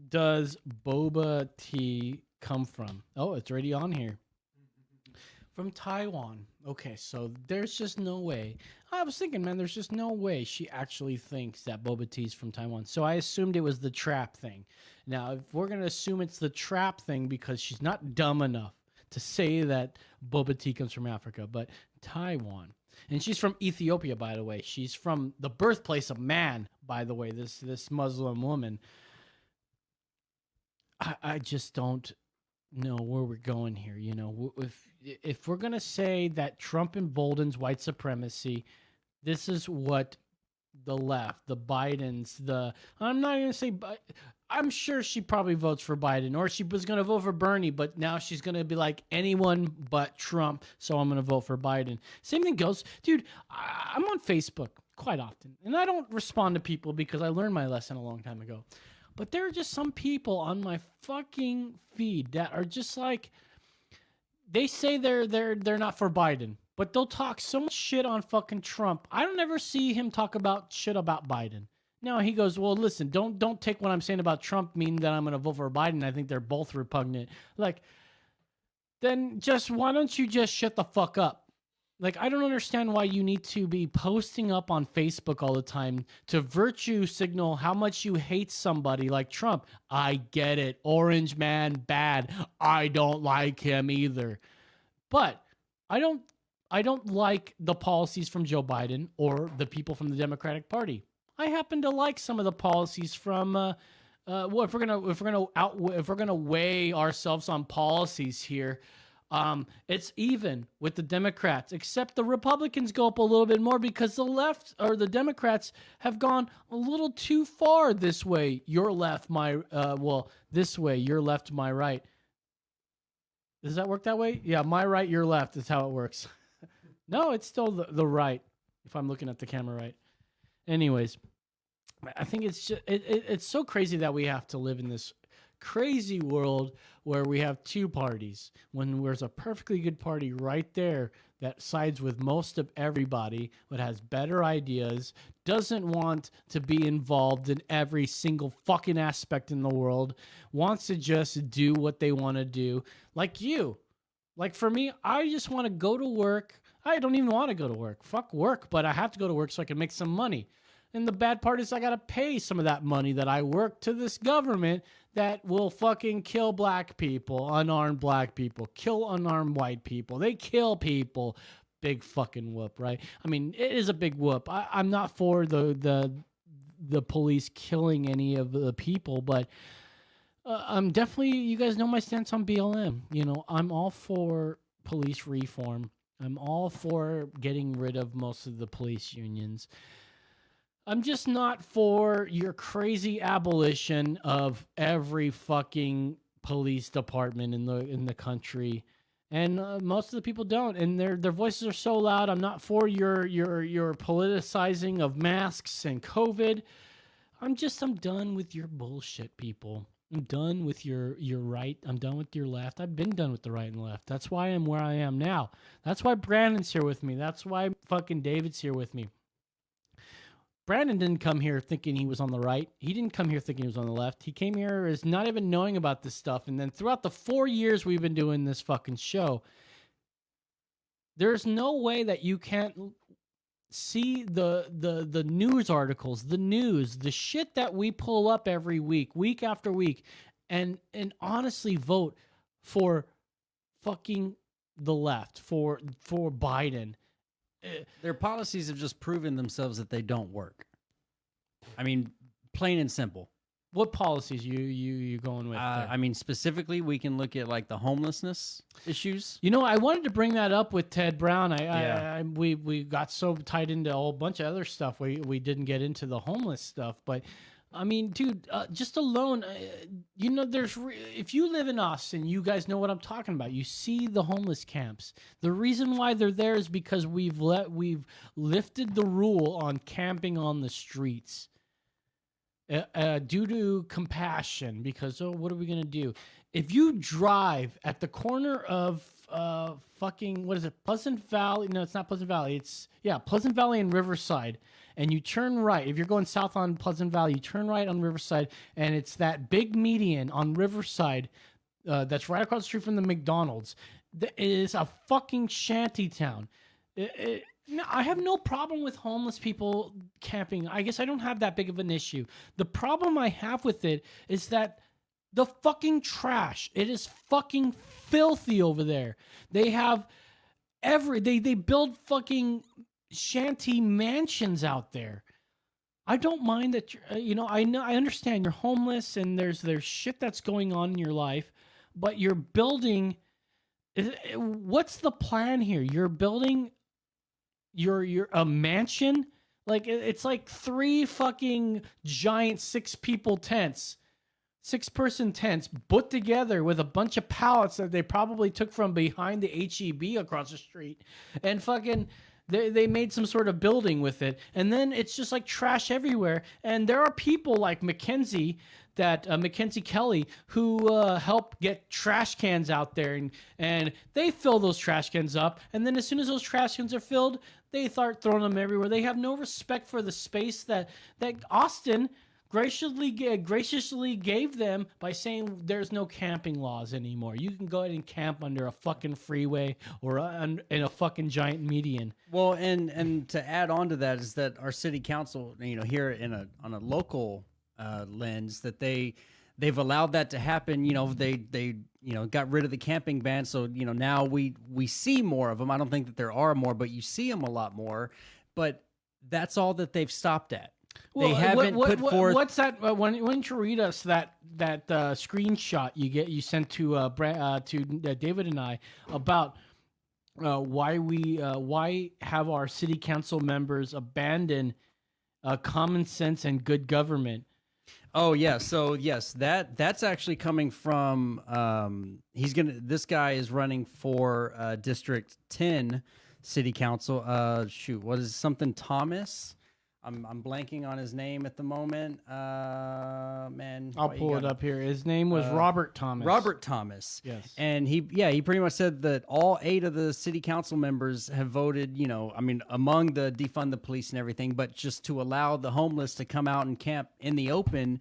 does boba tea come from? Oh, it's already on here. From Taiwan. Okay, so there's just no way. I was thinking, man, there's just no way she actually thinks that boba tea is from Taiwan. So I assumed it was the trap thing. Now, if we're going to assume it's the trap thing because she's not dumb enough to say that boba tea comes from Africa, but Taiwan. And she's from Ethiopia, by the way. She's from the birthplace of man, by the way, this Muslim woman. I just don't know where we're going here. You know, if we're going to say that Trump emboldens white supremacy, this is what the left, the Bidens, I'm not going to say, I'm sure she probably votes for Biden, or she was going to vote for Bernie, but now she's going to be like anyone but Trump, so I'm going to vote for Biden. Same thing goes, dude, I'm on Facebook quite often, and I don't respond to people because I learned my lesson a long time ago. But there are just some people on my fucking feed that are just like, they say they're not for Biden, but they'll talk so much shit on fucking Trump. I don't ever see him talk about shit about Biden. No, he goes, well, listen, don't take what I'm saying about Trump mean that I'm going to vote for Biden. I think they're both repugnant. Like, then why don't you just shut the fuck up? Like, I don't understand why you need to be posting up on Facebook all the time to virtue signal how much you hate somebody like Trump. I get it. Orange man, bad. I don't like him either. But I don't like the policies from Joe Biden or the people from the Democratic Party. I happen to like some of the policies from well, if we're gonna weigh ourselves on policies here, it's even with the Democrats, except the Republicans go up a little bit more because the left or the Democrats have gone a little too far this way. Your left, this way, your left, my right. Does that work that way? Yeah, my right, your left is how it works. No, it's still the right, if I'm looking at the camera right. Anyways, I think it's just, it's so crazy that we have to live in this crazy world where we have two parties when there's a perfectly good party right there that sides with most of everybody, but has better ideas, doesn't want to be involved in every single fucking aspect in the world, wants to just do what they want to do. Like you. Like for me, I just want to go to work. I don't even want to go to work. Fuck work, but I have to go to work so I can make some money. And the bad part is I got to pay some of that money that I work to this government that will fucking kill black people, unarmed black people, kill unarmed white people. They kill people. Big fucking whoop, right? I mean, it is a big whoop. I'm not for the police killing any of the people, but I'm definitely, you guys know my stance on BLM. You know, I'm all for police reform. I'm all for getting rid of most of the police unions. I'm just not for your crazy abolition of every fucking police department in the country, and most of the people don't. And their voices are so loud. I'm not for your politicizing of masks and COVID. I'm done with your bullshit, people. I'm done with your right. I'm done with your left. I've been done with the right and left. That's why I'm where I am now. That's why Brandon's here with me. That's why fucking David's here with me. Brandon didn't come here thinking he was on the right. He didn't come here thinking he was on the left. He came here as not even knowing about this stuff. And then throughout the 4 years we've been doing this fucking show, there's no way that you can't see the news articles, the news, the shit that we pull up every week, week after week, and honestly vote for fucking the left, for Biden. Their policies have just proven themselves that they don't work. I mean, plain and simple. What policies you going with? I mean, specifically, we can look at like the homelessness issues. You know, I wanted to bring that up with Ted Brown. We got so tied into a whole bunch of other stuff. We didn't get into the homeless stuff, but I mean, dude, just alone, you know, if you live in Austin, you guys know what I'm talking about. You see the homeless camps. The reason why they're there is because we've lifted the rule on camping on the streets. Due to compassion, because what are we gonna do? If you drive at the corner of fucking, what is it, Pleasant Valley? No, it's not Pleasant Valley. Pleasant Valley and Riverside, and you turn right. If you're going south on Pleasant Valley, you turn right on Riverside, and it's that big median on Riverside that's right across the street from the McDonald's. It is a fucking shanty town. No, I have no problem with homeless people camping. I guess I don't have that big of an issue. The problem I have with it is that the fucking trash. It is fucking filthy over there. They have they build fucking shanty mansions out there. I don't mind that, I understand you're homeless and there's shit that's going on in your life, but you're building, what's the plan here? You're building you're a mansion Like it's like 3 fucking giant 6-people tents. 6-person tents put together with a bunch of pallets that they probably took from behind the HEB across the street, and fucking they made some sort of building with it, and then it's just like trash everywhere. And there are people like Mackenzie Kelly who help get trash cans out there, and they fill those trash cans up, and then as soon as those trash cans are filled, they start throwing them everywhere. They have no respect for the space that Austin graciously gave them by saying there's no camping laws anymore. You can go ahead and camp under a fucking freeway or in a fucking giant median. Well, and to add on to that is that our city council, here on a local lens, that they've allowed that to happen. They got rid of the camping ban, so now we see more of them. I don't think that there are more, but you see them a lot more. But that's all that they've stopped at. They haven't put forth. What's that? Why don't you read us that screenshot you sent to David and I about why have our city council members abandon common sense and good government? Oh yeah, so yes, that's actually coming from this guy is running for District 10 City Council. What is something Thomas? I'm blanking on his name at the moment. Man, I'll pull it up here. His name was Robert Thomas. Robert Thomas. Yes. And he pretty much said that all 8 of the city council members have voted, among the defund the police and everything, but just to allow the homeless to come out and camp in the open.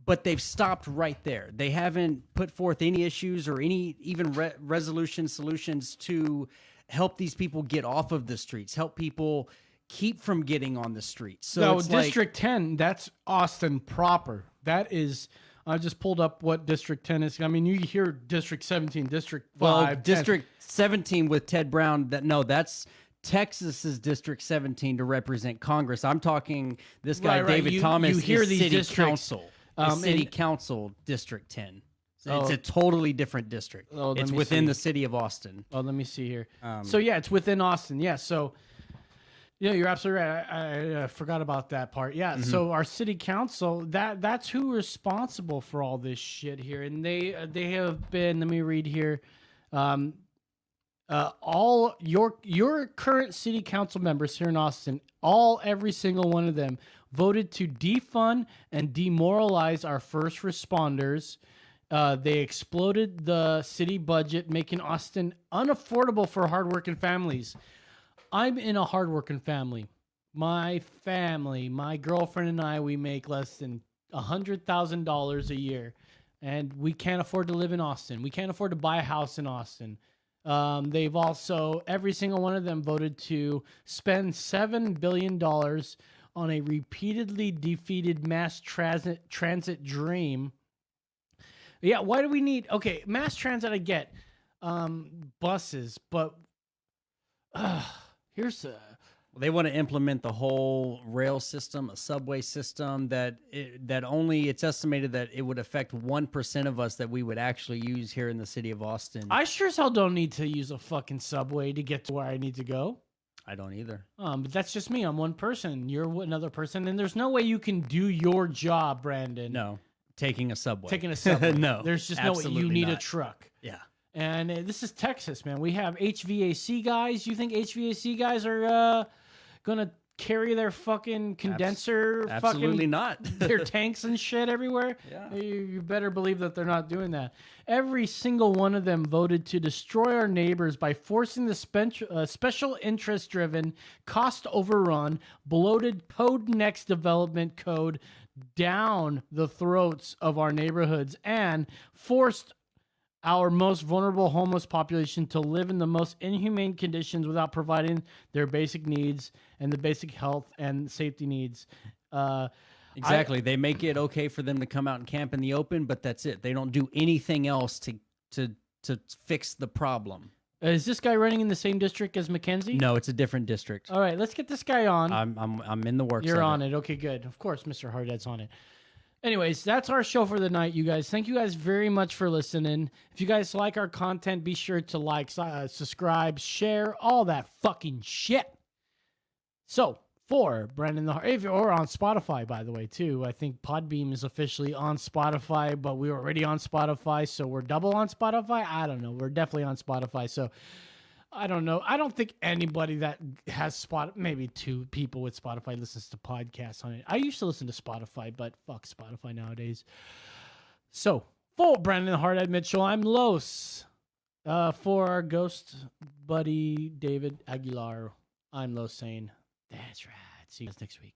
But they've stopped right there. They haven't put forth any issues or any even resolution solutions to help these people get off of the streets, help people keep from getting on the streets. So no, it's District 10, that's Austin proper. That is, I just pulled up what District 10 is. I mean, you hear District 17, District 5, well, 10. District 17 with Ted Brown. That's Texas's District 17 to represent Congress. I'm talking this guy, Right. David Thomas. You hear is these city districts, council, City Council District 10. So it's Oh. a totally different district. Oh, let it's me within see. the city of Austin. Oh, let me see here. So yeah, it's within Austin. Yeah, so yeah, you're absolutely right. I forgot about that part. Yeah, so our city council, that's who's responsible for all this shit here, and they have been. Let me read here. All your current city council members here in Austin, every single one of them voted to defund and demoralize our first responders. They exploded the city budget, making Austin unaffordable for hardworking families. I'm in a hardworking family. My family, my girlfriend and I, we make less than $100,000 a year, and we can't afford to live in Austin. We can't afford to buy a house in Austin. They've also, every single one of them voted to spend $7 billion on a repeatedly defeated mass transit dream. Yeah, why do we need... Okay, mass transit, I get. Buses, but... here's a... They want to implement the whole rail system, a subway system that only it's estimated that it would affect 1% of us that we would actually use here in the city of Austin. I sure as hell don't need to use a fucking subway to get to where I need to go. I don't either. But that's just me. I'm one person. You're another person, and there's no way you can do your job, Brandon. No, taking a subway. Taking a subway. No, there's just no way. You absolutely need a not. truck. Yeah. And this is Texas, man. We have HVAC guys. You think HVAC guys are gonna carry their fucking condenser? Absolutely not. Their tanks and shit everywhere? Yeah. You better believe that they're not doing that. Every single one of them voted to destroy our neighbors by forcing the special interest-driven, cost overrun, bloated Code Next development code down the throats of our neighborhoods and forced our most vulnerable homeless population to live in the most inhumane conditions without providing their basic needs and the basic health and safety needs. Exactly. They make it okay for them to come out and camp in the open, but that's it. They don't do anything else to fix the problem. Is this guy running in the same district as Mackenzie? No, it's a different district. All right, let's get this guy on. I'm in the works. You're of on it. Okay, good. Of course, Mr. Hardhead's on it. Anyways, that's our show for the night, you guys. Thank you guys very much for listening. If you guys like our content, be sure to like, subscribe, share, all that fucking shit. So, For Brandon the Heart, if you're on Spotify, by the way, too. I think Podbeam is officially on Spotify, but we were already on Spotify, so we're double on Spotify. I don't know. We're definitely on Spotify, so I don't know. I don't think anybody that has maybe 2 people with Spotify listens to podcasts on it. I used to listen to Spotify, but fuck Spotify nowadays. So, for Brandon the Hardhead Mitchell, I'm Los. For our ghost buddy David Aguilar, I'm Los saying, that's right. See you guys next week.